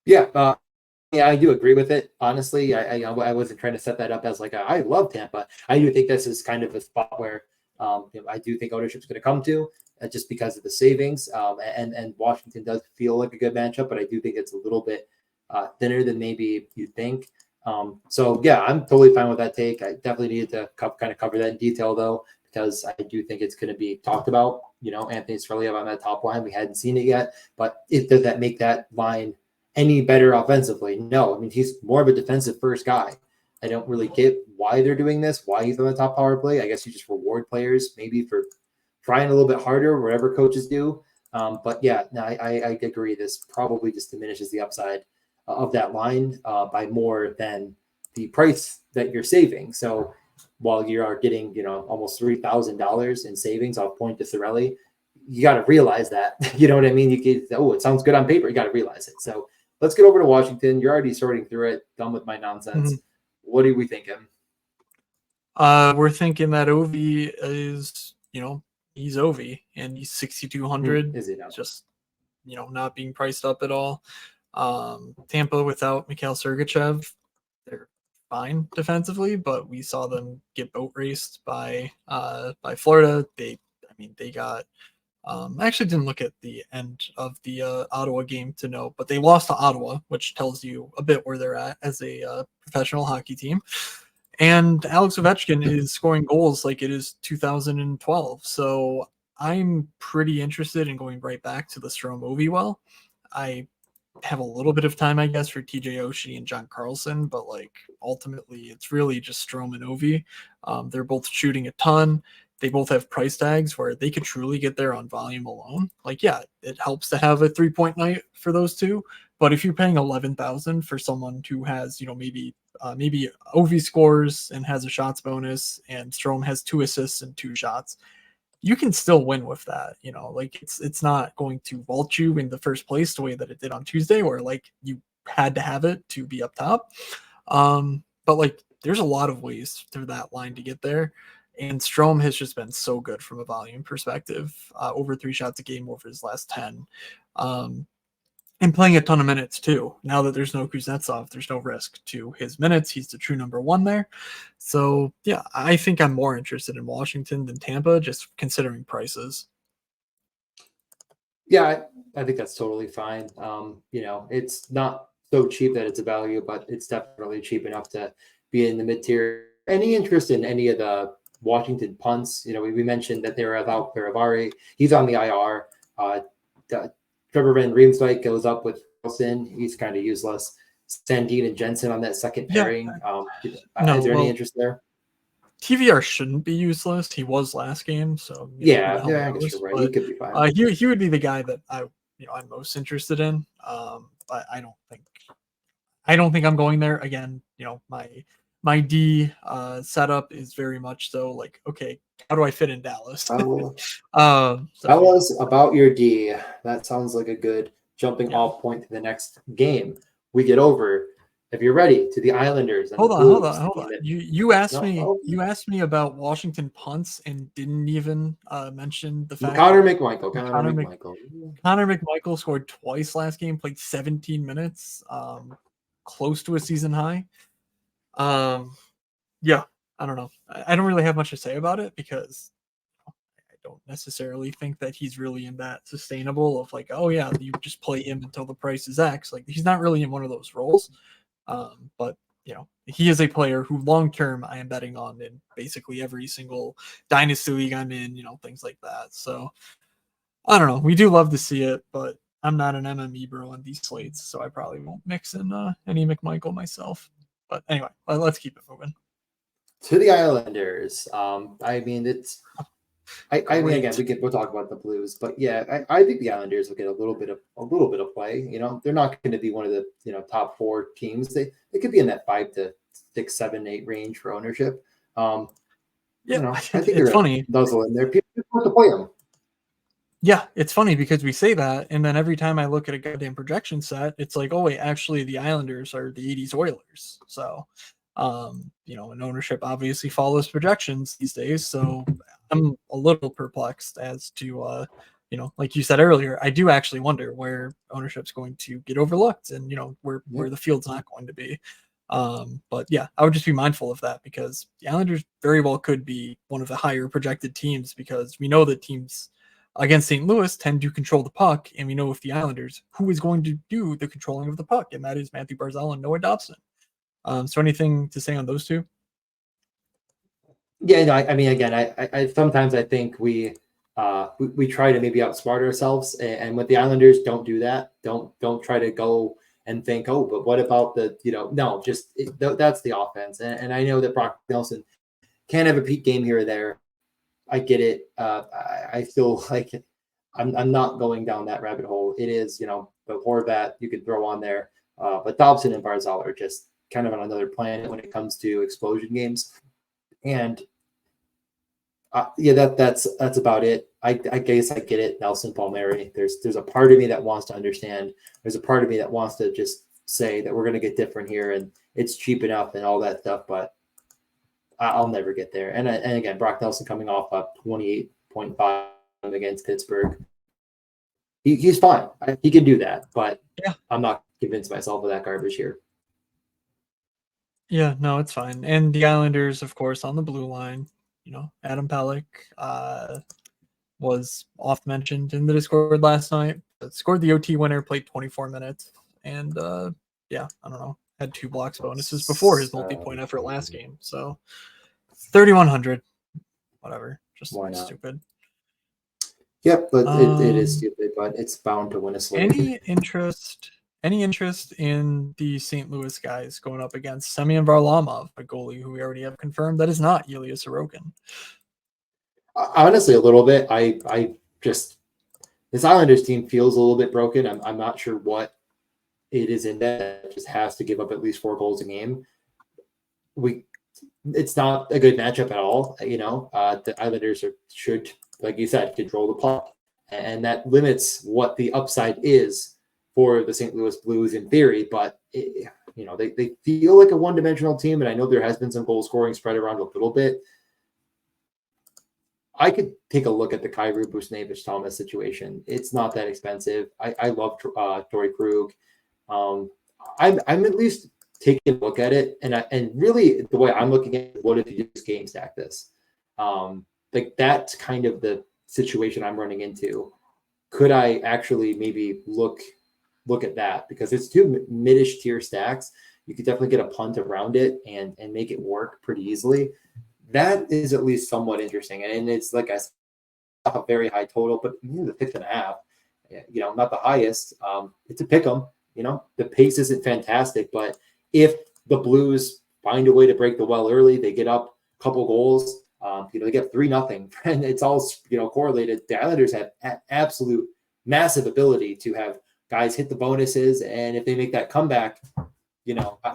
Yeah, I do agree with it. Honestly, I wasn't trying to set that up as like I love Tampa. I do think this is kind of a spot where I do think ownership is going to come to just because of the savings. And Washington does feel like a good matchup, but I do think it's a little bit thinner than maybe you think. So yeah, I'm totally fine with that take. I definitely needed to kind of cover that in detail though, because I do think it's going to be talked about. Anthony Cirelli on that top line. We hadn't seen it yet, but does that make that line any better offensively? No. I mean, he's more of a defensive first guy. I don't really get why they're doing this, why he's on the top power play. I guess you just reward players maybe for trying a little bit harder, whatever coaches do. But yeah, no, I agree. This probably just diminishes the upside of that line by more than the price that you're saving. So while you are getting, almost $3,000 in savings off point to Cirelli, you got to realize that. You know what I mean? You get, it sounds good on paper. You got to realize it. So let's get over to Washington. You're already sorting through it. Done with my nonsense. Mm-hmm. What are we thinking? We're thinking that Ovi is, he's Ovi and he's 6,200. Is it now? Just, not being priced up at all. Tampa without Mikhail Sergachev, they're fine defensively, but we saw them get boat raced by Florida. They got. I actually didn't look at the end of the Ottawa game to know, but they lost to Ottawa, which tells you a bit where they're at as a professional hockey team. And Alex Ovechkin is scoring goals like it is 2012. So I'm pretty interested in going right back to the Strome Ovi well. I have a little bit of time, I guess, for TJ Oshie and John Carlson, but like ultimately it's really just Strome and Ovi. They're both shooting a ton. They both have price tags where they could truly get there on volume alone. Like, yeah, it helps to have a 3-point night for those two. But if you're paying 11,000 for someone who has, maybe Ovi scores and has a shots bonus, and Strome has 2 assists and 2 shots, you can still win with that. Like it's not going to vault you in the first place the way that it did on Tuesday, where like you had to have it to be up top. But like there's a lot of ways through that line to get there. And Strome has just been so good from a volume perspective, over 3 shots a game over his last 10. And playing a ton of minutes too. Now that there's no Kuznetsov, there's no risk to his minutes. He's the true number 1 there. So yeah, I think I'm more interested in Washington than Tampa, just considering prices. Yeah, I think that's totally fine. It's not so cheap that it's a value, but it's definitely cheap enough to be in the mid tier. Any interest in any of the Washington punts? We mentioned that they were without Paravari. He's on the IR. Trevor Van Riemsdyk goes up with Wilson. He's kind of useless. Sandin and Jensen on that second pairing. Is there any interest there? TVR shouldn't be useless. He was last game, so I guess you're right. He could be fine. He would be the guy that I'm most interested in. But I don't think I'm going there again. My D setup is very much so like, okay, how do I fit in Dallas? Tell us about your D. That sounds like a good jumping off point to the next game. We get over if you're ready, to the Islanders and Hold the on, hold Blues. on, hold Team on. that- You asked no, me oh, you asked me about Washington punts and didn't even mention the fact Connor that McMichael. Connor Connor Mc, McMichael. Connor McMichael scored twice last game, played 17 minutes, close to a season high. Yeah, I don't know. I don't really have much to say about it because I don't necessarily think that he's really in that sustainable of like, oh yeah, you just play him until the price is X. Like he's not really in one of those roles. But he is a player who long term I am betting on in basically every single dynasty league I'm in, things like that. So I don't know. We do love to see it, but I'm not an MME bro on these slates, so I probably won't mix in any McMichael myself. But anyway, let's keep it moving. To the Islanders. I mean, it's. I mean, again, Great. we'll talk about the Blues, but yeah, I think the Islanders will get a little bit of play. They're not going to be one of the top 4 teams. They could be in that 5 to 6, 7, 8 range for ownership. Yeah, I think it's they're a funny. nuzzle in there. People want to play them. Yeah, it's funny because we say that, and then every time I look at a goddamn projection set, it's like, oh wait, actually the Islanders are the '80s Oilers. So, and ownership obviously follows projections these days. So I'm a little perplexed as to, like you said earlier, I do actually wonder where ownership's going to get overlooked, and where the field's not going to be. But yeah, I would just be mindful of that because the Islanders very well could be one of the higher projected teams because we know that teams against St. Louis tend to control the puck, and we know with the Islanders who is going to do the controlling of the puck, and that is Matthew Barzal and Noah Dobson. So anything to say on those two? Yeah, no, I mean, again, I sometimes I think we try to maybe outsmart ourselves, and with the Islanders, don't do that. Don't try to go and think, oh, but what about no, just that's the offense. And I know that Brock Nelson can have a peak game here or there. I get it. I feel like I'm not going down that rabbit hole. It is, the Horvat you could throw on there. But Dobson and Barzal are just kind of on another planet when it comes to explosion games. And yeah, that's about it. I guess I get it. Nelson Palmieri. There's a part of me that wants to understand. There's a part of me that wants to just say that we're going to get different here and it's cheap enough and all that stuff. But I'll never get there. And again, Brock Nelson coming off a 28.5 against Pittsburgh. He's fine. He can do that. But Yeah. I'm not convinced myself of that garbage here. Yeah, no, it's fine. And the Islanders, of course, on the blue line. Adam Pelech was oft mentioned in the Discord last night. Scored the OT winner, played 24 minutes, and yeah, I don't know, had 2 blocks bonuses before his multi-point effort last game. So 3,100, whatever, just stupid. Yep, but it is stupid, but it's bound to win a slate. Any interest in the St. Louis guys going up against Semyon Varlamov, a goalie who we already have confirmed that is not Ilya Sorokin? Honestly, a little bit. I just this Islanders team feels a little bit broken. I'm not sure what it is in that just has to give up at least 4 goals a game. It's not a good matchup at all. The Islanders should, like you said, control the puck, and that limits what the upside is for the St. Louis Blues in theory. But they feel like a one-dimensional team, and I know there has been some goal scoring spread around a little bit. I could take a look at the Kyrou Busnevich Thomas situation. It's not that expensive. I love Torrey Krug. I'm at least taking a look at it, and really the way I'm looking at it, what if you just game stack this? Like that's kind of the situation I'm running into. Could I actually maybe look at that because it's 2 mid-ish tier stacks? You could definitely get a punt around it and make it work pretty easily. That is at least somewhat interesting. And it's like I said, a very high total, but the 6.5, not the highest. It's a pick 'em. The pace isn't fantastic, but if the Blues find a way to break the well early, they get up a couple goals. They get 3-0, and it's all correlated. The Islanders have absolute massive ability to have guys hit the bonuses, and if they make that comeback.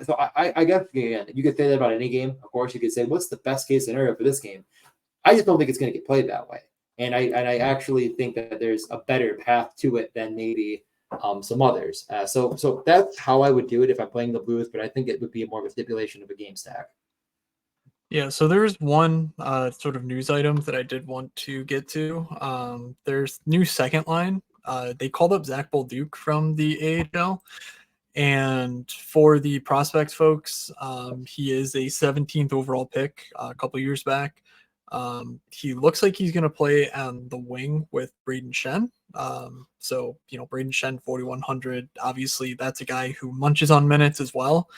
So I guess again, you could say that about any game. Of course, you could say, what's the best case scenario for this game? I just don't think it's going to get played that way. And I actually think that there's a better path to it than maybe some others. So that's how I would do it if I'm playing the Blues, but I think it would be more of a stipulation of a game stack. Yeah, so there's one sort of news item that I did want to get to. There's new second line. They called up Zach Bolduc from the AHL. And for the prospects folks, he is a 17th overall pick a couple years back. He looks like he's going to play on the wing with Braden Shen. So, Braden Shen, 4,100. Obviously, that's a guy who munches on minutes as well.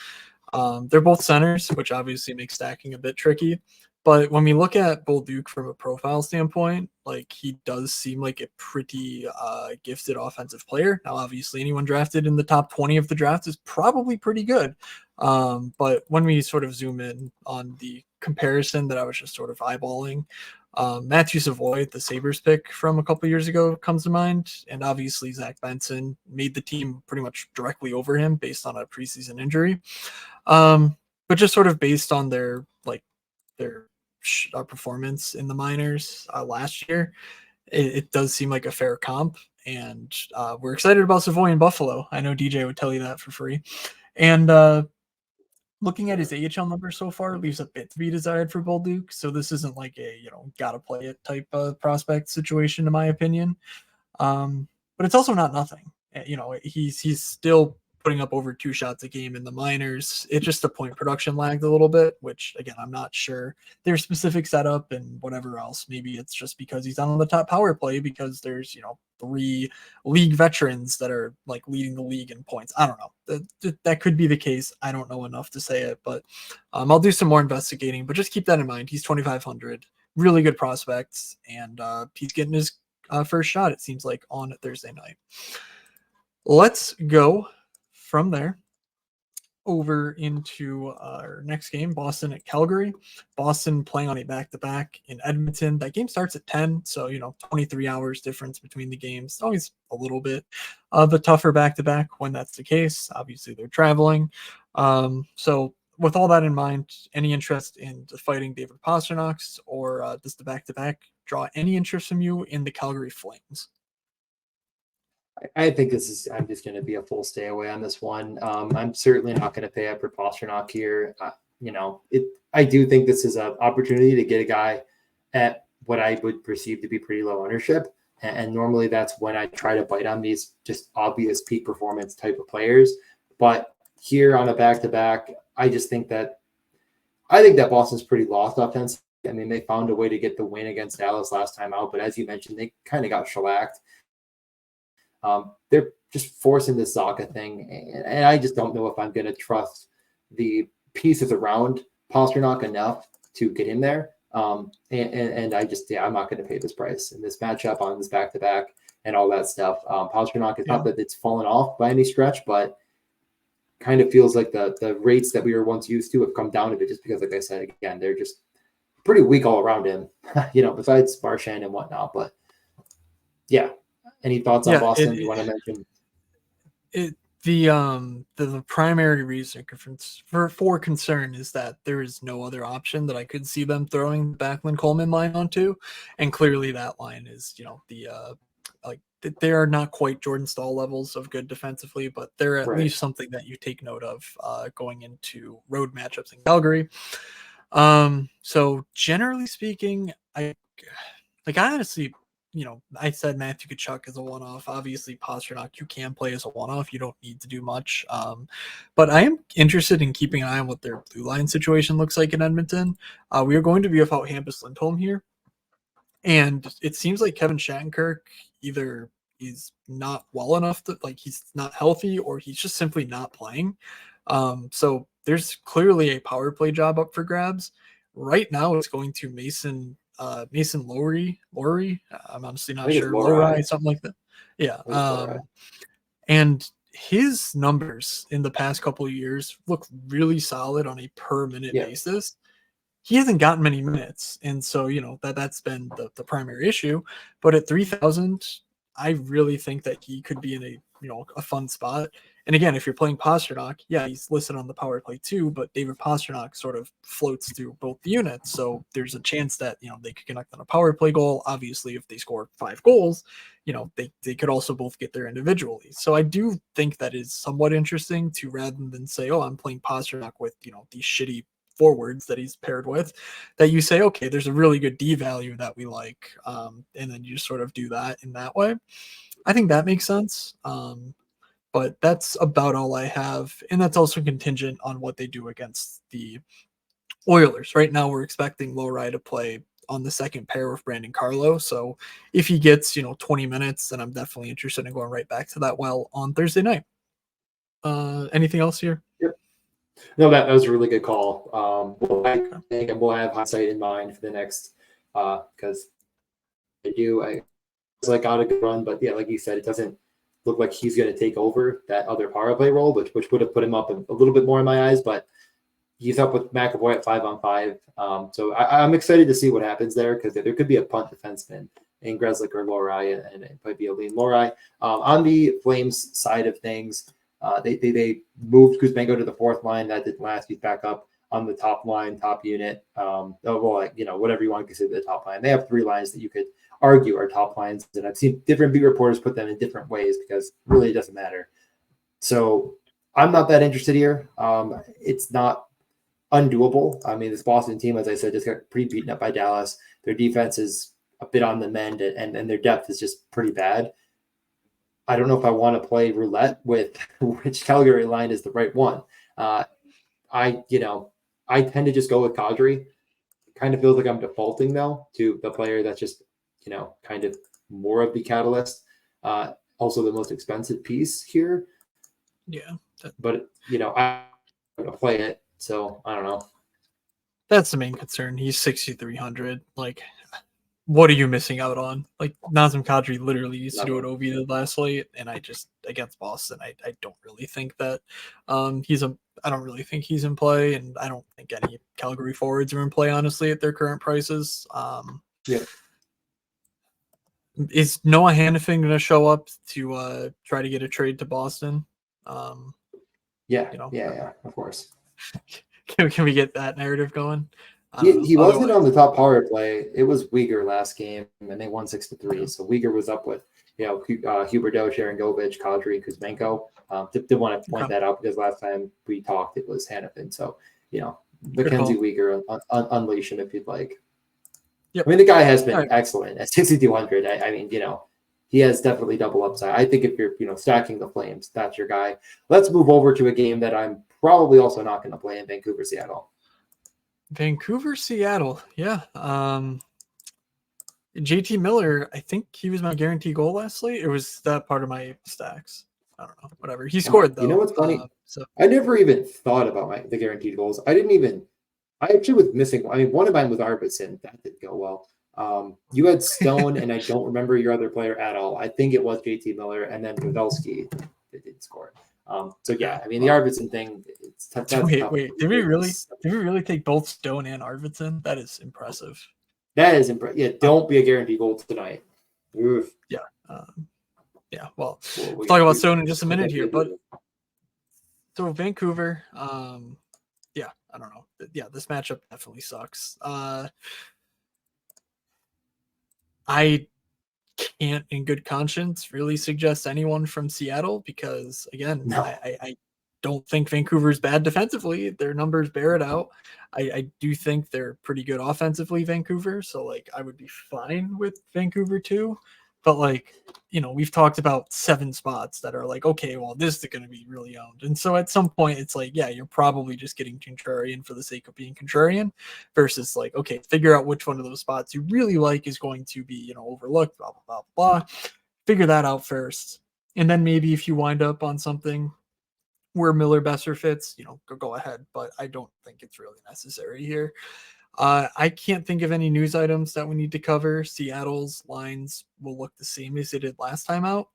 They're both centers, which obviously makes stacking a bit tricky. But when we look at Bolduc from a profile standpoint, like he does seem like a pretty gifted offensive player. Now, obviously, anyone drafted in the top 20 of the draft is probably pretty good. But when we sort of zoom in on the comparison that I was just sort of eyeballing, Matthew Savoy, the Sabres pick from a couple years ago, comes to mind. And obviously, Zach Benson made the team pretty much directly over him based on a preseason injury. But just sort of based on their performance in the minors last year, it does seem like a fair comp. And we're excited about Savoy in Buffalo. I know DJ would tell you that for free. And looking at his AHL numbers so far leaves a bit to be desired for Bolduc. So this isn't like a, gotta play it type of prospect situation, in my opinion. But it's also not nothing. He's still putting up over 2 shots a game in the minors. It's just the point production lagged a little bit, which again, I'm not sure their specific setup and whatever else. Maybe it's just because he's on the top power play because there's, 3 league veterans that are like leading the league in points. I don't know. That could be the case. I don't know enough to say it, but I'll do some more investigating, but just keep that in mind. He's 2,500, really good prospects, and he's getting his first shot, it seems like, on Thursday night. Let's go from there over into our next game, Boston at Calgary. Boston playing on a back-to-back in Edmonton. That game starts at 10, so 23 hours difference between the games. Always a little bit of a tougher back-to-back when that's the case. Obviously, they're traveling. So with all that in mind, any interest in fighting David Pastrnak, or does the back-to-back draw any interest from you in the Calgary Flames? I think I'm just going to be a full stay away on this one. I'm certainly not going to pay up for Pastrnak here. I do think this is an opportunity to get a guy at what I would perceive to be pretty low ownership. And normally that's when I try to bite on these just obvious peak performance type of players. But here on a back-to-back, I think that Boston's pretty lost offense. I mean, they found a way to get the win against Dallas last time out, but as you mentioned, they kind of got shellacked. They're just forcing this Zacha thing, and I just don't know if I'm going to trust the pieces around Pastrnak enough to get him there. I'm not going to pay this price in this matchup on this back-to-back and all that stuff. Pastrnak is not that it's fallen off by any stretch, but kind of feels like the rates that we were once used to have come down a bit just because, like I said, again, they're just pretty weak all around him, besides Marchand and whatnot. But yeah. Any thoughts on Boston you want to mention? The primary reason for concern is that there is no other option that I could see them throwing the Backlund Coleman line onto, and clearly that line is they are not quite Jordan Staal levels of good defensively, but they're at least something that you take note of going into road matchups in Calgary. So generally speaking, I honestly. I said Matthew Tkachuk is a one-off. Obviously, Pastrnak you can play as a one-off. You don't need to do much. But I am interested in keeping an eye on what their blue line situation looks like in Edmonton. We are going to be without Hampus Lindholm here. And it seems like Kevin Shattenkirk either is not well enough to, he's not healthy, or he's just simply not playing. So there's clearly a power play job up for grabs. Right now it's going to Mason Lowry. I'm honestly not sure. Lowry, something like that. Yeah. And his numbers in the past couple of years look really solid on a per minute basis. He hasn't gotten many minutes, and so that's been the primary issue. But at 3,000, I really think that he could be in a fun spot. And again, if you're playing Pasternak, yeah, he's listed on the power play too, but David Pasternak sort of floats through both the units. So there's a chance that, they could connect on a power play goal. Obviously, if they score 5 goals, they could also both get there individually. So I do think that is somewhat interesting to, rather than say, oh, I'm playing Pasternak with, these shitty forwards that he's paired with, that you say, okay, there's a really good D value that we like. And then you sort of do that in that way. I think that makes sense. But that's about all I have. And that's also contingent on what they do against the Oilers. Right now, we're expecting Lowry to play on the second pair with Brandon Carlo. So if he gets, 20 minutes, then I'm definitely interested in going right back to that well on Thursday night. Anything else here? Yep. No, that was a really good call. I think we'll have hindsight in mind for the next, because I was like out a good run, but yeah, like you said, it doesn't look like he's going to take over that other power play role, which would have put him up a little bit more in my eyes, but he's up with McAvoy at 5-on-5. So I'm excited to see what happens there, because there could be a punt defenseman in Grzelcyk or Lowry, and it might be a lean Lowry. On the Flames side of things, they moved Kuzmenko to the fourth line. That didn't last. He's back up on the top line, top unit. Whatever you want to consider the top line. They have 3 lines that you could argue are top lines, and I've seen different beat reporters put them in different ways, because really it doesn't matter. So I'm not that interested here. It's not undoable. I mean, this Boston team, as I said, just got pretty beaten up by Dallas. Their defense is a bit on the mend, and their depth is just pretty bad. I don't know if I want to play roulette with which Calgary line is the right one. I tend to just go with Kadri. Kind of feels like I'm defaulting though to the player that's just, kind of more of the catalyst. Also the most expensive piece here. Yeah. But, I'm going to play it. So I don't know. That's the main concern. He's 6,300. Like, what are you missing out on? Like, Nazem Kadri literally used to do it over the last slate, and against Boston, I don't really think that I don't really think he's in play, and I don't think any Calgary forwards are in play, honestly, at their current prices. Yeah. Is Noah Hannafin going to show up to try to get a trade to Boston? Yeah, of course. Can we get that narrative going? He wasn't on the top power play. It was Uyghur last game, and they won 6-3. Yeah. So Uyghur was up with, Huberdeau, Sharangovich, Kadri, Kuzmenko. Did want to point that out, because last time we talked, it was Hannafin. So, Mackenzie Uyghur, unleash him if you'd like. Yep. I mean, the guy has been excellent at 6,200. I mean, he has definitely double upside. I think if you're, stacking the Flames, that's your guy. Let's move over to a game that I'm probably also not going to play in, Vancouver, Seattle. Vancouver, Seattle. Yeah. JT Miller, I think he was my guarantee goal last slate. It was that part of my stacks. I don't know. Whatever. He scored, though. You know what's funny? I never even thought about the guaranteed goals. I actually was missing. I mean, one of mine was Arvidsson. That didn't go well. You had Stone, and I don't remember your other player at all. I think it was JT Miller, and then Pavelski that didn't score. So yeah, I mean the Arvidsson thing. It's tough. Wait. Did we really take both Stone and Arvidsson? That is impressive. That is impressive. Yeah, don't be a guaranteed goal tonight. Oof. Yeah. Yeah. Well, we'll talk about Stone in just a minute here, but so Vancouver. Yeah, I don't know. Yeah, this matchup definitely sucks. I can't in good conscience really suggest anyone from Seattle, because again, I don't think Vancouver's bad defensively. Their numbers bear it out. I do think they're pretty good offensively, Vancouver. So I would be fine with Vancouver too. But we've talked about 7 spots that are okay, well, this is going to be really owned. And so at some point it's yeah, you're probably just getting contrarian for the sake of being contrarian, versus okay, figure out which one of those spots you really like is going to be, overlooked, blah, blah, blah, blah. Figure that out first. And then maybe if you wind up on something where Miller Besser fits, go ahead. But I don't think it's really necessary here. I can't think of any news items that we need to cover. Seattle's lines will look the same as they did last time out.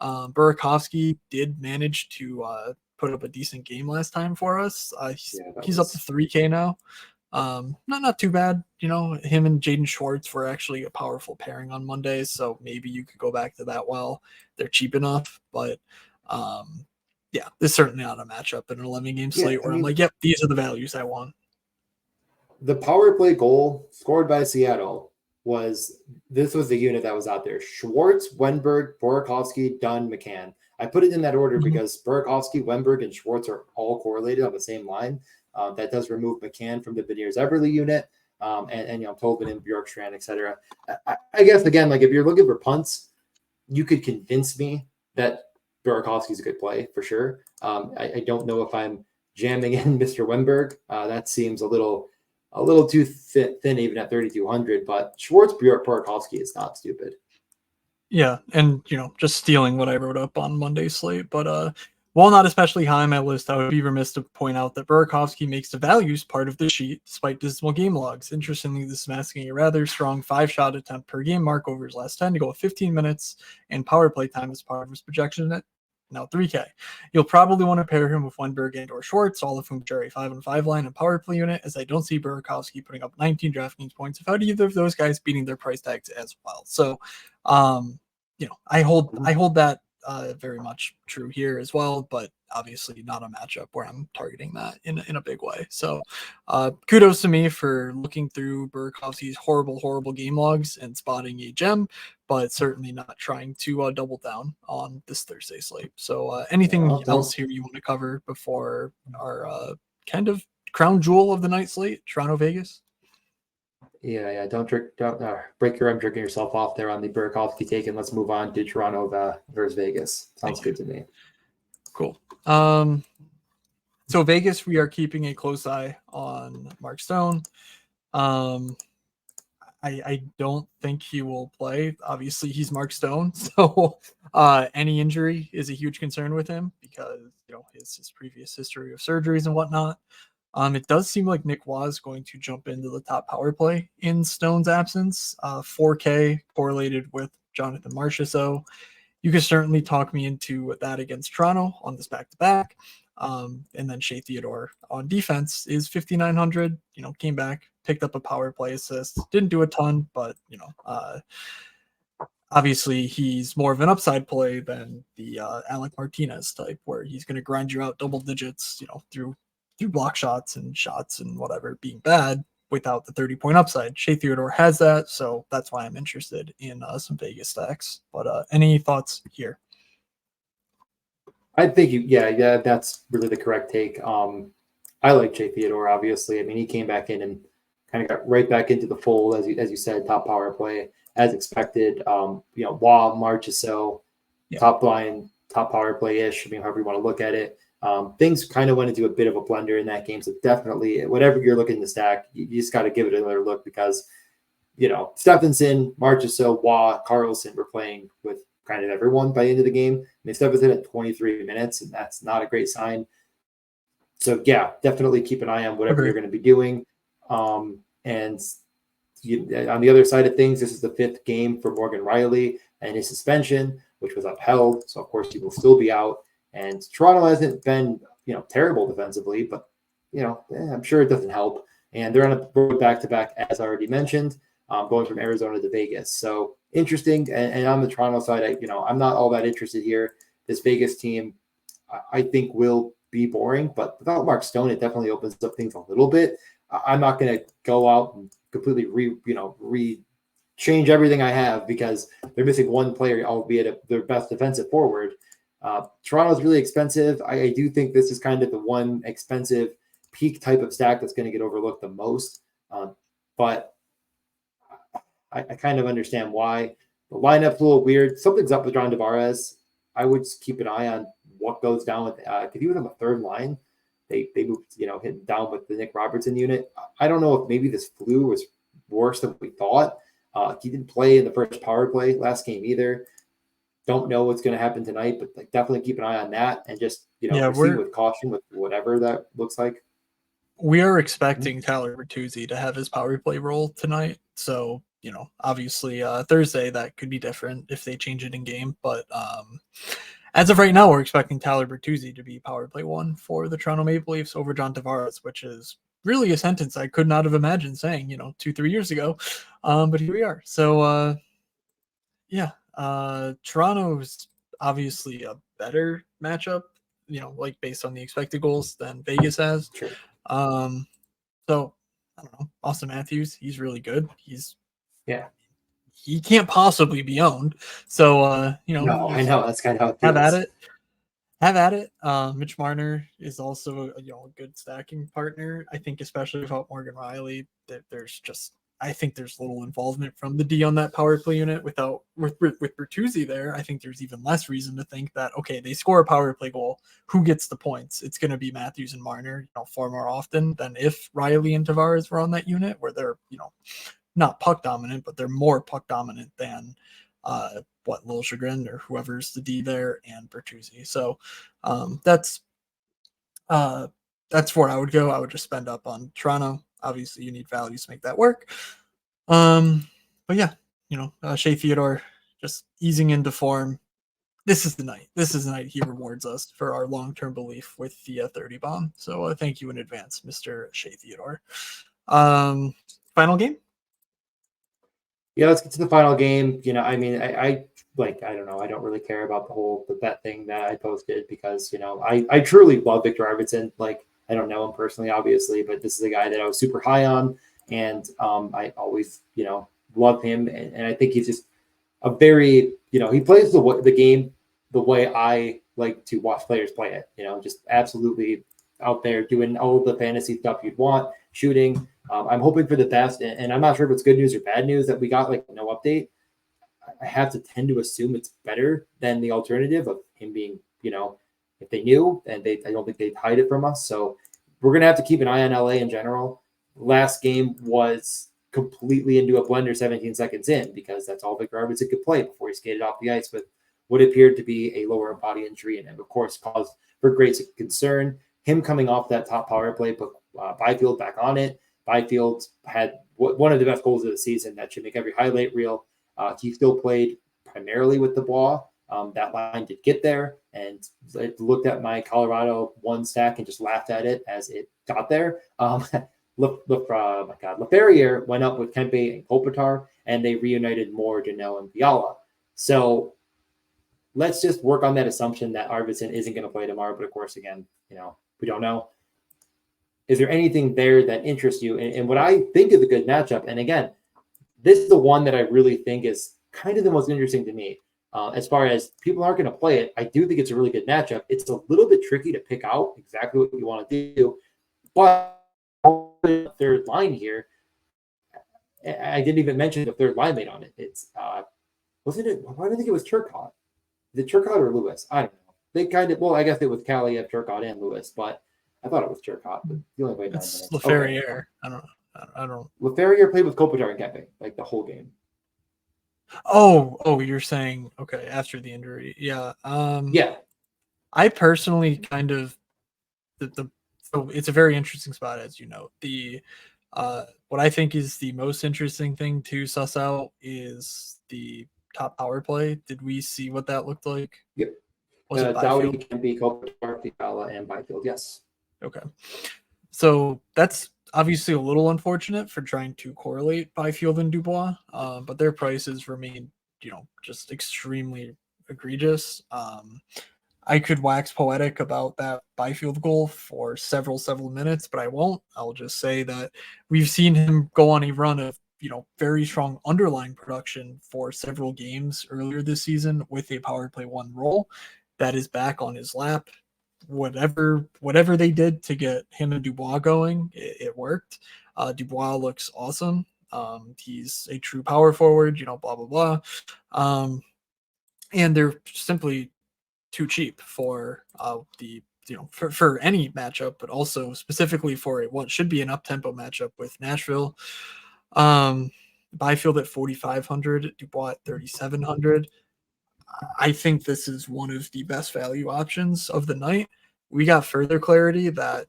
Burakovsky did manage to put up a decent game last time for us. He's up to 3K now. Not too bad. Him and Jaden Schwartz were actually a powerful pairing on Monday, so maybe you could go back to that. Well, they're cheap enough, but yeah, it's certainly not a matchup in an 11 game slate where I'm like, yep, these are the values I want. The power play goal scored by Seattle was the unit that was out there: Schwartz, Wenberg, Burakovsky, Dunn, McCann. I put it in that order because Burakovsky, Wenberg, and Schwartz are all correlated on the same line. That does remove McCann from the Beniers-Everly unit, and Tolvin and Bjorkstrand, etc. I guess again, like if you're looking for punts, you could convince me that Burakovsky's a good play for sure. I don't know if I'm jamming in Mr. Wenberg. That seems a little too thin even at 3,200, but Schwartz Burakovsky is not stupid. Yeah, and just stealing what I wrote up on Monday's slate, but while not especially high on my list, I would be remiss to point out that Burakovsky makes the values part of the sheet despite dismal game logs. Interestingly, this is masking a rather strong 5-shot attempt per game mark over his last 10 to go 15 minutes, and power play time as part of his projection at now 3K. You'll probably want to pair him with Wenberg and or Schwartz, all of whom share a 5-on-5 line and power play unit, as I don't see Burakovsky putting up 19 DraftKings points without either of those guys beating their price tags as well. So, I hold that very much true here as well, but obviously not a matchup where I'm targeting that in a big way. So kudos to me for looking through Burakovsky's horrible game logs and spotting a gem, but certainly not trying to double down on this Thursday slate. So anything else here you want to cover before our kind of crown jewel of the night slate, Toronto Vegas? Yeah. Don't break your arm jerking yourself off there on the Burakovsky take, and let's move on to Toronto versus Vegas. Sounds good to me. Cool. So Vegas, we are keeping a close eye on Mark Stone. I don't think he will play. Obviously, he's Mark Stone, so any injury is a huge concern with him because his previous history of surgeries and whatnot. It does seem like Nick Waugh is going to jump into the top power play in Stone's absence. 4K correlated with Jonathan Marchessault. You can certainly talk me into that against Toronto on this back-to-back. And then Shea Theodore on defense is 5,900. Came back, picked up a power play assist. Didn't do a ton, but obviously he's more of an upside play than the Alec Martinez type, where he's going to grind you out double digits, through block shots and whatever being bad without the 30-point upside. Shea Theodore has that, so that's why I'm interested in some Vegas stacks. But any thoughts here? I think that's really the correct take. I like Shea Theodore, obviously. I mean, he came back in and kind of got right back into the fold, as you said, top power play as expected. Waugh, Marchessault, top line, top power play ish. I mean, however you want to look at it. Things kind of went into a bit of a blender in that game. So definitely, whatever you're looking to stack, you just got to give it another look because, Stephenson, Marchessault, Waugh, Carlson were playing with kind of everyone by the end of the game. I mean, Stephenson at 23 minutes, and that's not a great sign. So, yeah, definitely keep an eye on whatever you're going to be doing. And on the other side of things, this is the 5th game for Morgan Riley and his suspension, which was upheld. So, of course, he will still be out. And Toronto hasn't been, terrible defensively, but, I'm sure it doesn't help. And they're on a road back-to-back, as I already mentioned, going from Arizona to Vegas. So interesting. And on the Toronto side, I'm not all that interested here. This Vegas team, I think, will be boring, but without Mark Stone, it definitely opens up things a little bit. I'm not going to go out and completely change everything I have because they're missing one player, albeit their best defensive forward. Toronto's really expensive. I do think this is kind of the one expensive peak type of stack that's going to get overlooked the most. But I kind of understand why. The lineup's a little weird. Something's up with John Tavares. I would just keep an eye on what goes down with if he was on the third line. They moved, him down with the Nick Robertson unit. I don't know if maybe this flu was worse than we thought. He didn't play in the first power play last game either. Don't know what's going to happen tonight, but definitely keep an eye on that and just proceed with caution with whatever that looks like. We are expecting Tyler Bertuzzi to have his power play role tonight, so obviously Thursday that could be different if they change it in game. But as of right now, we're expecting Tyler Bertuzzi to be power play 1 for the Toronto Maple Leafs over John Tavares, which is really a sentence I could not have imagined saying 2-3 years ago, but here we are. So Toronto's obviously a better matchup like based on the expected goals than Vegas has. Sure. So I don't know. Austin Matthews, he's really good. Yeah. He can't possibly be owned. So No, I know that's kind of how it have at feels. it. Have at it. Mitch Marner is also a good stacking partner. I think especially without Morgan Riley, that I think there's little involvement from the D on that power play unit. With Bertuzzi there, I think there's even less reason to think that okay, they score a power play goal. Who gets the points? It's going to be Matthews and Marner, far more often than if Riley and Tavares were on that unit, where they're not puck dominant, but they're more puck dominant than Lil Chagrin or whoever's the D there and Bertuzzi. So that's where I would go. I would just spend up on Toronto. Obviously, you need values to make that work. But yeah, Shea Theodore just easing into form. This is the night. This is the night he rewards us for our long-term belief with the 30 bomb. So thank you in advance, Mr. Shea Theodore. Final game? Yeah, let's get to the final game. I mean, I don't know. I don't really care about the bet thing that I posted because, I truly love Victor Arvidsson. Like, I don't know him personally, obviously, but this is a guy that I was super high on. And I always, love him. And I think he's just a very, he plays the game the way I like to watch players play it, just absolutely out there doing all the fantasy stuff you'd want, shooting. I'm hoping for the best, and I'm not sure if it's good news or bad news that we got like no update. I have to tend to assume it's better than the alternative of him being, if they knew, and I don't think they'd hide it from us. So we're gonna have to keep an eye on LA in general. Last game was completely into a blender 17 seconds in because that's all Victor Arvidsson could play before he skated off the ice with what appeared to be a lower body injury, and of course caused for great concern. Him coming off that top power play, put Byfield back on it. Byfield had one of the best goals of the season that should make every highlight reel. He still played primarily with the ball. That line did get there, and I looked at my Colorado one stack and just laughed at it as it got there. Laferriere went up with Kempe and Kopitar, and they reunited more Janelle and Fiala. So let's just work on that assumption that Arvidsson isn't going to play tomorrow. But of course, again, we don't know. Is there anything there that interests you? And what I think is a good matchup, and again, this is the one that I really think is kind of the most interesting to me. As far as people aren't going to play it, I do think it's a really good matchup. It's a little bit tricky to pick out exactly what you want to do. But third line here, I didn't even mention the third line mate on it. It's wasn't it? Why do I think it was Turcotte? Is it Turcotte or Lewis? I don't know. They kind of, I guess it was Kaliev, Turcotte, and Lewis, but I thought it was Turcotte. But he only played 9 minutes. It's Laferriere. Okay. I don't. Laferriere played with Kopitar and Kempe like the whole game. Oh, you're saying okay after the injury, yeah. Yeah. I personally kind of so it's a very interesting spot, as you know. The what I think is the most interesting thing to suss out is the top power play. Did we see what that looked like? Yep. Was it Doughty, Kempe, Kopitar, Fiala, and Byfield? Yes. Okay. So that's obviously a little unfortunate for trying to correlate Byfield and Dubois, but their prices remain, just extremely egregious. I could wax poetic about that Byfield goal for several minutes, but I won't. I'll just say that we've seen him go on a run of, very strong underlying production for several games earlier this season with a power play one role that is back on his lap. Whatever they did to get him and Dubois going, it worked. Dubois looks awesome. He's a true power forward, blah blah blah. And they're simply too cheap for for any matchup, but also specifically for what should be an up tempo matchup with Nashville. Byfield at 4,500, Dubois at 3,700. I think this is one of the best value options of the night. We got further clarity that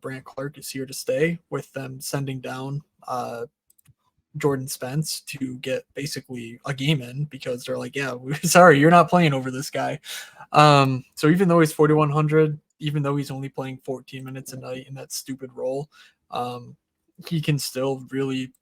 Brant Clark is here to stay, with them sending down Jordan Spence to get basically a game in because they're like, yeah, sorry, you're not playing over this guy. So even though he's 4,100, even though he's only playing 14 minutes a night in that stupid role, he can still really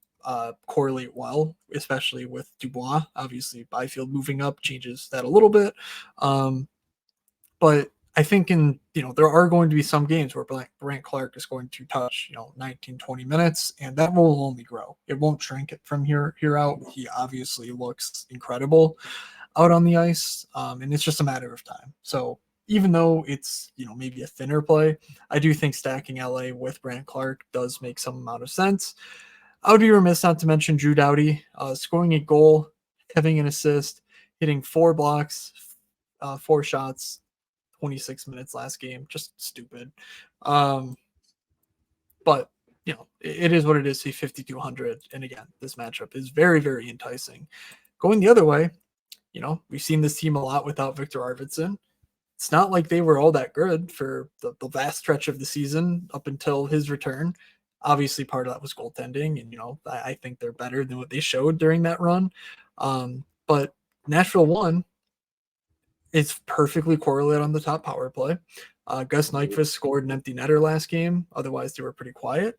correlate well, especially with Dubois. Obviously, Byfield moving up changes that a little bit. But I think there are going to be some games where Brant Clark is going to touch, 19, 20 minutes, and that will only grow. It won't shrink it from here out. He obviously looks incredible out on the ice, and it's just a matter of time. So even though it's, maybe a thinner play, I do think stacking LA with Brant Clark does make some amount of sense. I would be remiss not to mention Drew Doughty, scoring a goal, having an assist, hitting 4 blocks, 4 shots, 26 minutes last game. Just stupid. But it is what it is. See 5,200, and again, this matchup is very, very enticing. Going the other way, we've seen this team a lot without Victor Arvidsson. It's not like they were all that good for the vast stretch of the season up until his return. Obviously, part of that was goaltending, and I think they're better than what they showed during that run. But Nashville won. It's perfectly correlated on the top power play. Gus Nyquist scored an empty netter last game. Otherwise, they were pretty quiet.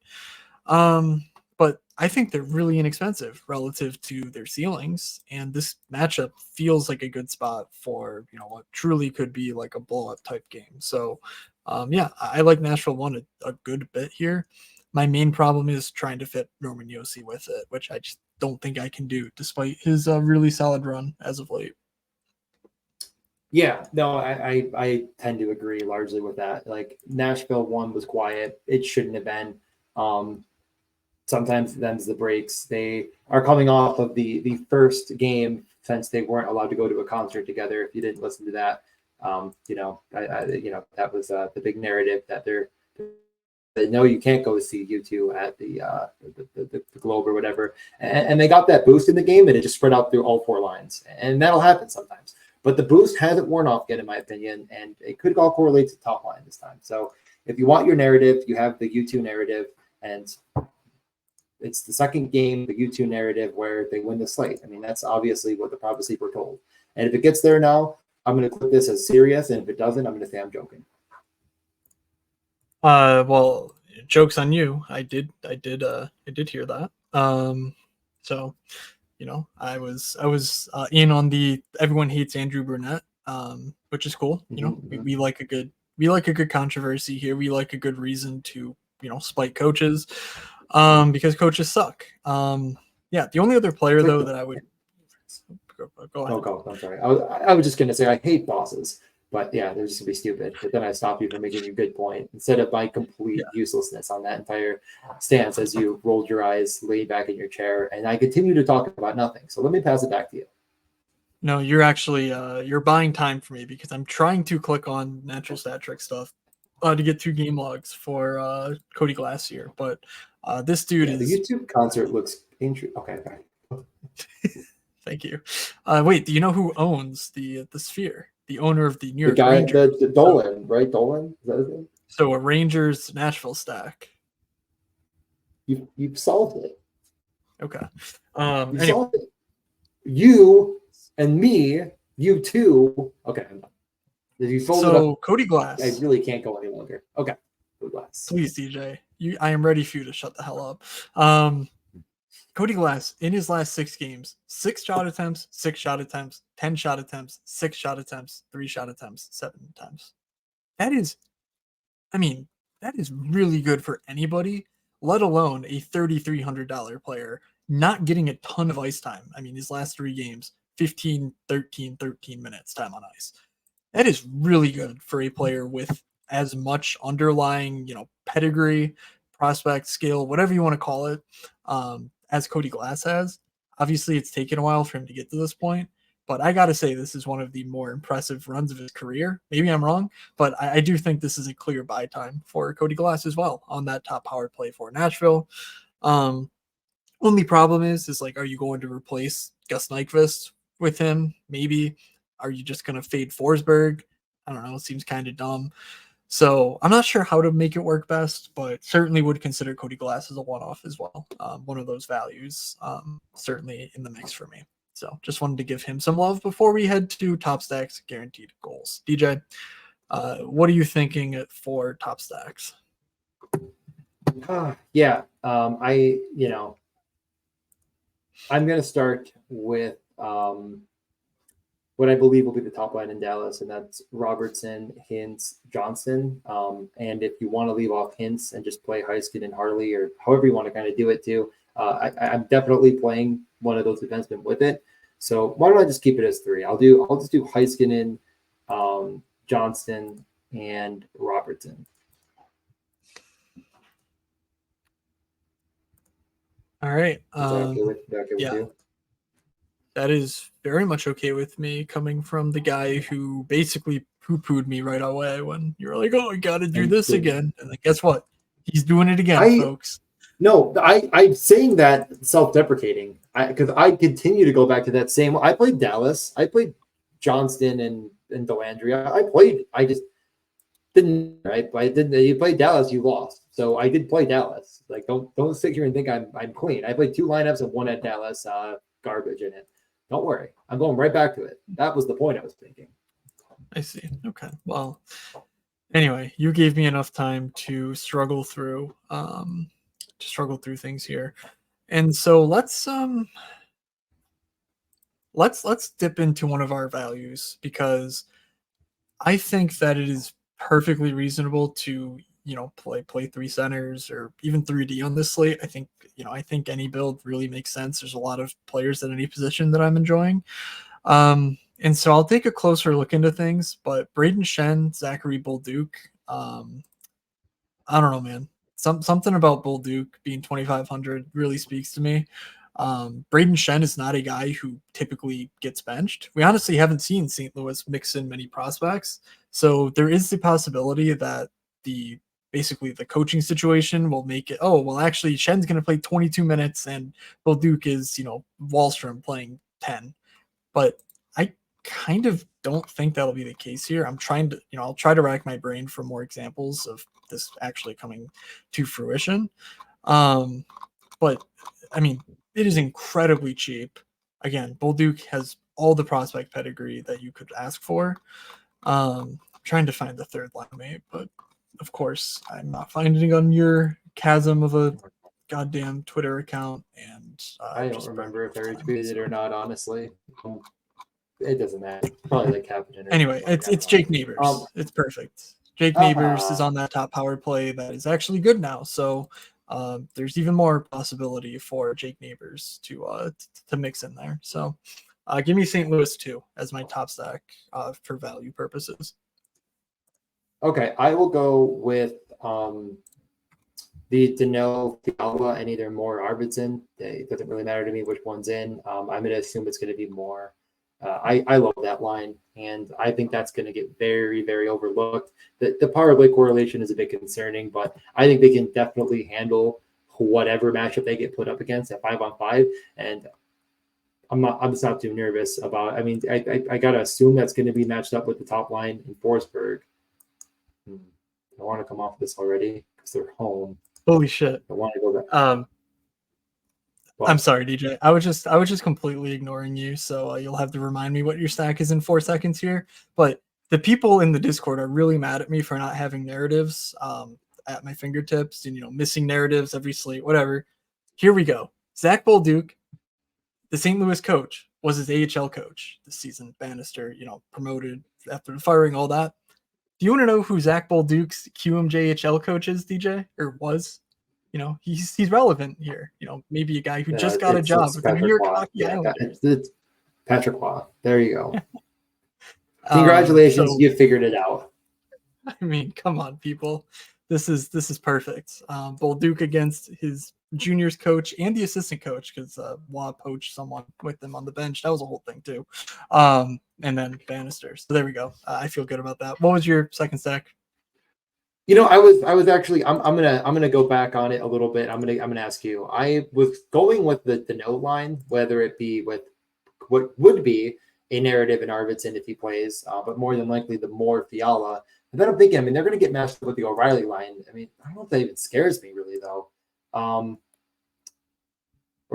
But I think they're really inexpensive relative to their ceilings. And this matchup feels like a good spot for, what truly could be like a blow-up type game. So, I like Nashville one a good bit here. My main problem is trying to fit Norman Yossi with it, which I just don't think I can do despite his really solid run as of late. Yeah, no, I tend to agree largely with that. Like Nashville one was quiet. It shouldn't have been. Sometimes them's the breaks. They are coming off of the first game since they weren't allowed to go to a concert together. If you didn't listen to that, that was the big narrative that no, you can't go see U2 at the Globe or whatever. And they got that boost in the game, and it just spread out through all 4 lines. And that'll happen sometimes. But the boost hasn't worn off yet, in my opinion, and it could all correlate to top line this time. So if you want your narrative, you have the U2 narrative, and it's the second game, the U2 narrative, where they win the slate. I mean, that's obviously what the prophecy foretold. And if it gets there now, I'm going to clip this as serious, and if it doesn't, I'm going to say I'm joking. Well, joke's on you. I did hear that. So, I was in on the everyone hates Andrew Burnett, which is cool. We like a good controversy here. We like a good reason to spite coaches, because coaches suck. The only other player though that I would go ahead. Oh, go. I'm sorry. I was just going to say I hate bosses. But yeah, they're just gonna be stupid. But then I stop you from making a good point instead of my complete uselessness on that entire stance as you rolled your eyes, laid back in your chair, and I continue to talk about nothing. So let me pass it back to you. No, you're actually you're buying time for me because I'm trying to click on natural stat trick stuff to get 2 game logs for Cody Glass here. But this dude is the YouTube concert looks interesting. Okay. Thank you. Wait, do you know who owns the Sphere? The owner of the New York guy, Rangers. the Dolan, right? Dolan? Is that his name? So a Rangers Nashville stack. You've solved it. Okay. You solved it. You and me, you too. Okay. You sold it up. Cody Glass. I really can't go any longer. Okay. Cody Glass. Please, DJ. I am ready for you to shut the hell up. Cody Glass, in his last 6 games, 6 shot attempts, 6 shot attempts, 10 shot attempts, 6 shot attempts, 3 shot attempts, 7 attempts. That is really good for anybody, let alone a $3,300 player not getting a ton of ice time. I mean, his last 3 games, 15, 13, 13 minutes time on ice. That is really good for a player with as much underlying, pedigree, prospect, skill, whatever you want to call it, as Cody Glass has. Obviously, it's taken a while for him to get to this point, but I got to say this is one of the more impressive runs of his career. Maybe I'm wrong, but I do think this is a clear buy time for Cody Glass as well on that top power play for Nashville. Only problem is like, are you going to replace Gus Nyquist with him? Maybe. Are you just going to fade Forsberg? I don't know. It seems kind of dumb. So I'm not sure how to make it work best, but certainly would consider Cody Glass as a one-off as well. One of those values, certainly in the mix for me. So just wanted to give him some love before we head to top stacks guaranteed goals. DJ, what are you thinking for top stacks? I'm going to start with what I believe will be the top line in Dallas, and that's Robertson, Hintz, Johnson. And if you want to leave off Hintz and just play Heiskin and Harley, or however you want to kind of do it too, I'm definitely playing one of those defensemen with it. So why don't I just keep it as 3? I'll just do Heiskanen, Johnston, and Robertson. All right. Is that okay with you? That is very much okay with me, coming from the guy who basically poo-pooed me right away when you were like, "Oh, I got to do this again." And then guess what? He's doing it again, folks. No, I'm saying that self-deprecating because I continue to go back to that same. I played Dallas. I played Johnston and Delandria. I just didn't. Right? I didn't. You played Dallas, you lost. So I did play Dallas. Like don't sit here and think I'm clean. I played 2 lineups and 1 at Dallas. Garbage in it. Don't worry. I'm going right back to it. That was the point I was thinking. I see. Okay. Well, anyway, you gave me enough time to struggle through things here. And so let's dip into one of our values, because I think that it is perfectly reasonable to, play 3 centers or even 3D on this slate. I think any build really makes sense. There's a lot of players at any position that I'm enjoying. And so I'll take a closer look into things, but Braden Shen, Zachary Bolduc, I don't know, man. Something about Bolduc being 2,500 really speaks to me. Braden Shen is not a guy who typically gets benched. We honestly haven't seen St. Louis mix in many prospects. So there is the possibility that basically the coaching situation will make it, oh, well, actually Shen's going to play 22 minutes and Bolduc is, Wallstrom playing 10. But I kind of don't think that'll be the case here. I'm trying to, I'll try to rack my brain for more examples of this actually coming to fruition. But I mean, it is incredibly cheap. Again, Bolduc has all the prospect pedigree that you could ask for. Trying to find the third line mate, but of course, I'm not finding on your chasm of a goddamn Twitter account. And I don't remember if I retweeted it or not, honestly. It doesn't matter. Probably like happened. Anyway, it's Jake Neighbors. It's perfect. Jake Neighbors is on that top power play that is actually good now. So there's even more possibility for Jake Neighbors to mix in there. So give me St. Louis 2 as my top stack for value purposes. Okay, I will go with the Dano, Fiala, and either Moore or Arvidsson. It doesn't really matter to me which one's in. I'm going to assume it's going to be Moore. I love that line, and I think that's going to get very, very overlooked. The power play correlation is a bit concerning, but I think they can definitely handle whatever matchup they get put up against at 5-on-5. And I'm just not too nervous about. I mean, I gotta assume that's going to be matched up with the top line in Forsberg. I want to come off this already because they're home. Holy shit! I want to go back. I'm sorry, DJ. I was just completely ignoring you, so you'll have to remind me what your stack is in 4 seconds here. But the people in the Discord are really mad at me for not having narratives at my fingertips and missing narratives every slate, whatever. Here we go. Zach Bolduc, the St. Louis coach, was his AHL coach this season. Bannister, promoted after firing, all that. Do you want to know who Zach Bolduc's QMJHL coach is, DJ, or was? He's relevant here. Maybe a guy who just got a job with the New York Hockey Islanders. It's Patrick Waugh. There you go. Congratulations, you figured it out. I mean, come on, people. This is perfect. Bolduc against his juniors coach and the assistant coach, because Waugh poached someone with them on the bench. That was a whole thing too. And then Bannister. So there we go. I feel good about that. What was your second stack? I was actually I'm gonna go back on it a little bit. I'm gonna ask you. I was going with the no line, whether it be with what would be a narrative in Arvidsson if he plays, but more than likely the Moore Fiala. And then I'm thinking, I mean, they're gonna get matched up with the O'Reilly line. I mean, I don't know if that even scares me really though. Or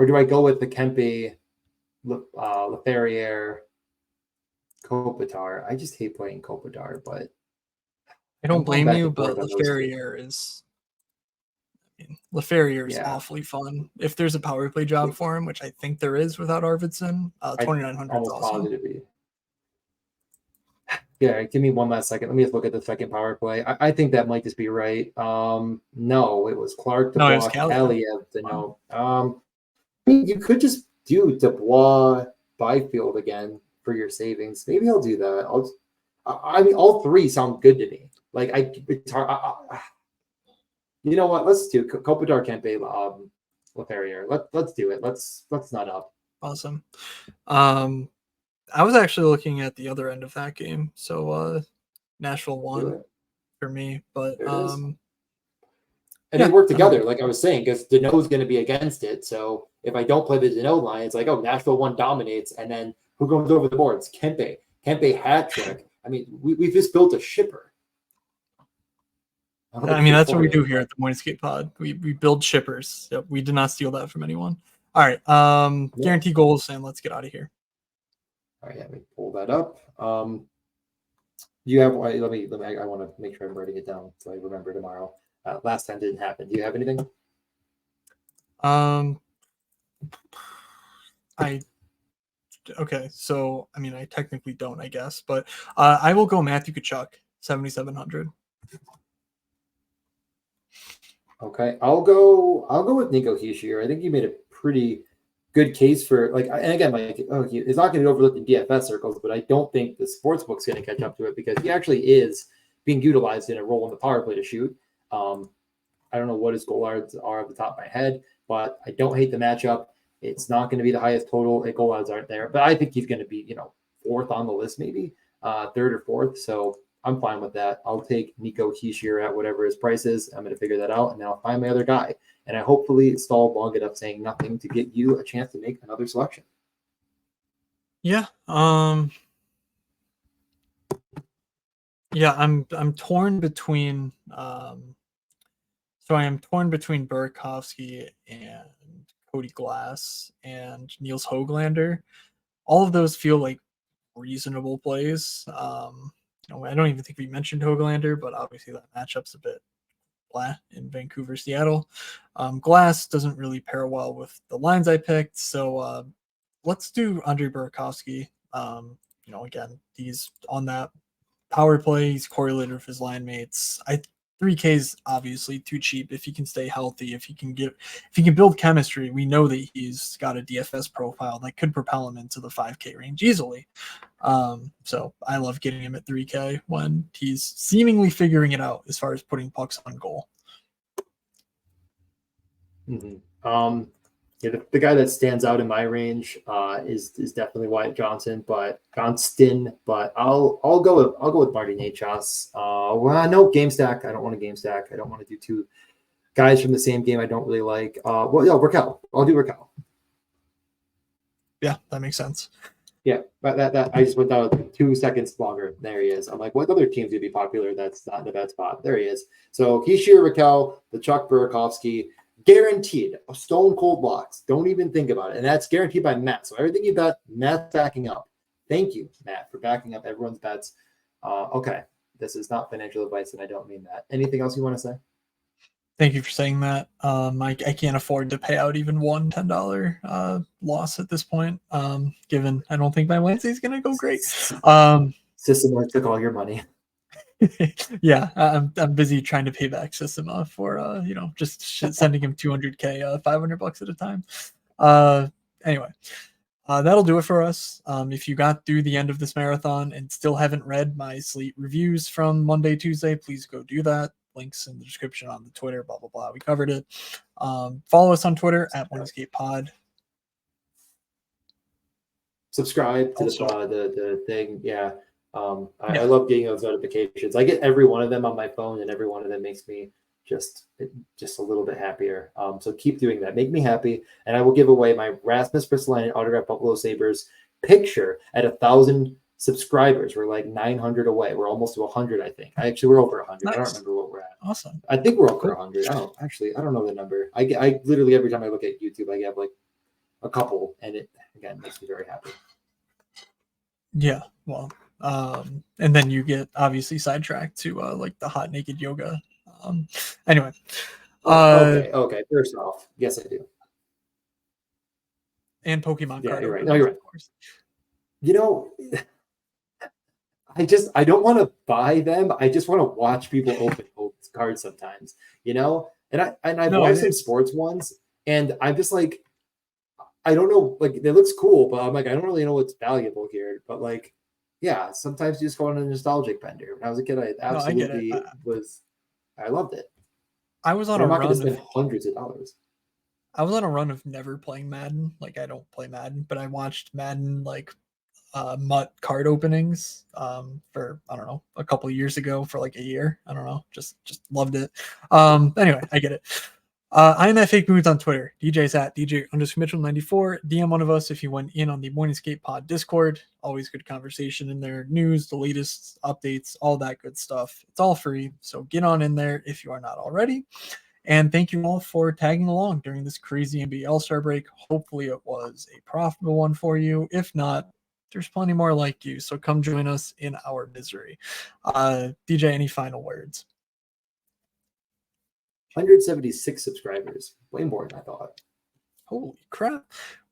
do I go with the Kempe, Laferriere, Kopitar? I just hate playing Kopitar, but I don't blame you, but Laferriere is awfully fun. If there's a power play job for him, which I think there is without Arvidsson, 2,900 is awesome. Yeah, give me one last second. Let me just look at the second power play. I think that might just be right. No, it was Clark to No, it was block, Kaliev. Aliev to no. I mean, you could just do Dubois, Byfield again for your savings. Maybe I'll do that. I mean, all three sound good to me. Like it's hard. You know what? Let's do Kopitar, Kempe, Leferrier. Let's do it. Let's nut up. Awesome. I was actually looking at the other end of that game. So Nashville won for me, but and yeah, they work together, like I was saying, because Deneau's going to be against it. So if I don't play the Deneau line, it's like, oh, Nashville 1 dominates, and then who goes over the boards? Kempe hat trick. I mean, we've just built a shipper. I mean, that's what we do here at the Morning Skate Pod. We build shippers. Yep, we did not steal that from anyone. All right, guarantee goals, and let's get out of here. All right, let me pull that up. You have let me. I want to make sure I'm writing it down so I remember tomorrow. Last time didn't happen. Do you have anything? Okay, so I mean, I technically don't, I guess, but I will go Matthew Tkachuk, 7,700. Okay, I'll go with Nico Hischier. I think you made a pretty good case for and again, it's not going to be overlooked in DFS circles, but I don't think the sportsbook's going to catch up to it because he actually is being utilized in a role in the power play to shoot. I don't know what his goal odds are off the top of my head, but I don't hate the matchup. It's not going to be the highest total. Goal odds aren't there, but I think he's going to be, fourth on the list, maybe third or fourth. So I'm fine with that. I'll take Nico Hischier at whatever his price is. I'm going to figure that out, and then I'll find my other guy. And I hopefully stalled long enough saying nothing to get you a chance to make another selection. Yeah. Yeah, I'm torn between so I am torn between Burakovsky and Cody Glass and Niels Höglander. All of those feel like reasonable plays. I don't even think we mentioned Höglander, but obviously that matchup's a bit blah in Vancouver, Seattle. Glass doesn't really pair well with the lines I picked, so let's do Andrei Burakovsky. Again, he's on that power play. He's correlated with his line mates. 3K is obviously too cheap if he can stay healthy. If he can build chemistry, we know that he's got a DFS profile that could propel him into the 5K range easily. So I love getting him at 3K when he's seemingly figuring it out as far as putting pucks on goal. Mm-hmm. The guy that stands out in my range is definitely Wyatt Johnston, but I'll go with Marty Nachos. No game stack. I don't want a game stack. I don't want to do two guys from the same game I don't really like. Raquel. I'll do Raquel. Yeah, that makes sense. Yeah, but that I just went down 2 seconds longer. There he is. I'm like, what other teams would be popular that's not in the bad spot? There he is. So Hischier, Raquel, the Chuck Burakovsky. Guaranteed, a stone cold locks. Don't even think about it. And that's guaranteed by Matt. So everything you bet, Matt's backing up. Thank you, Matt, for backing up everyone's bets. Okay. This is not financial advice, and I don't mean that. Anything else you want to say? Thank you for saying that. I can't afford to pay out even one $10 loss at this point, given I don't think my Wednesday is going to go great. System took all your money. Yeah, I'm busy trying to pay back Systema for just sending him 200K, $500 at a time. Anyway, that'll do it for us. If you got through the end of this marathon and still haven't read my Slate reviews from Monday, Tuesday, please go do that. Links in the description on the Twitter, blah, blah, blah. We covered it. Follow us on Twitter at OneEscapePod. Subscribe to the thing. Yeah. I love getting those notifications. I get every one of them on my phone, and every one of them makes me just a little bit happier. So keep doing that. Make me happy, and I will give away my Rasmus Ristolainen autographed Buffalo Sabres picture at 1,000 subscribers. We're like 900 away. We're almost to 100, I think. We're over 100. Nice. I don't remember what we're at. Awesome. I think we're over 100. I don't know the number. I literally every time I look at YouTube, I get like a couple, and it again makes me very happy. Yeah. Well. And then you get obviously sidetracked to like the hot naked yoga. Anyway. Okay. First off, yes, I do. And Pokemon card. You're right. No, you're right. Of course. I don't want to buy them. I just want to watch people open cards sometimes, you know? And I've No, watched some sports ones, and I'm just like, I don't know, like it looks cool, but I'm like, I don't really know what's valuable here. But like, yeah, sometimes you just go on a nostalgic bender. When I was a kid, I no, I get it. absolutely I loved it. I was on But a I'm not going to run spend of hundreds of dollars. I was on a run of never playing Madden. Like I don't play Madden, but I watched Madden like MUT card openings for I don't know a couple years ago for like a year. I don't know, just loved it. Anyway, I get it. I'm at Fake Moods on Twitter. DJ's at DJ_Mitchell94. DM one of us if you went in on the Morningscape Pod Discord. Always good conversation in there. News, the latest updates, all that good stuff. It's all free. So get on in there if you are not already. And thank you all for tagging along during this crazy NBA All-Star break. Hopefully it was a profitable one for you. If not, there's plenty more like you. So come join us in our misery. DJ, any final words? 176 subscribers, way more than I thought. Holy crap.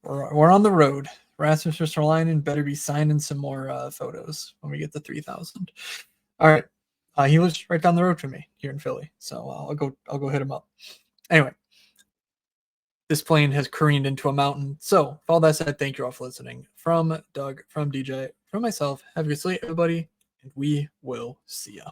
We're on the road. Rasmus Ristolainen better be signing some more photos when we get to 3,000. All right. He lives right down the road from me here in Philly. So I'll go hit him up. Anyway, this plane has careened into a mountain. So, with all that said, thank you all for listening. From Doug, from DJ, from myself, have a good sleep, everybody, and we will see ya.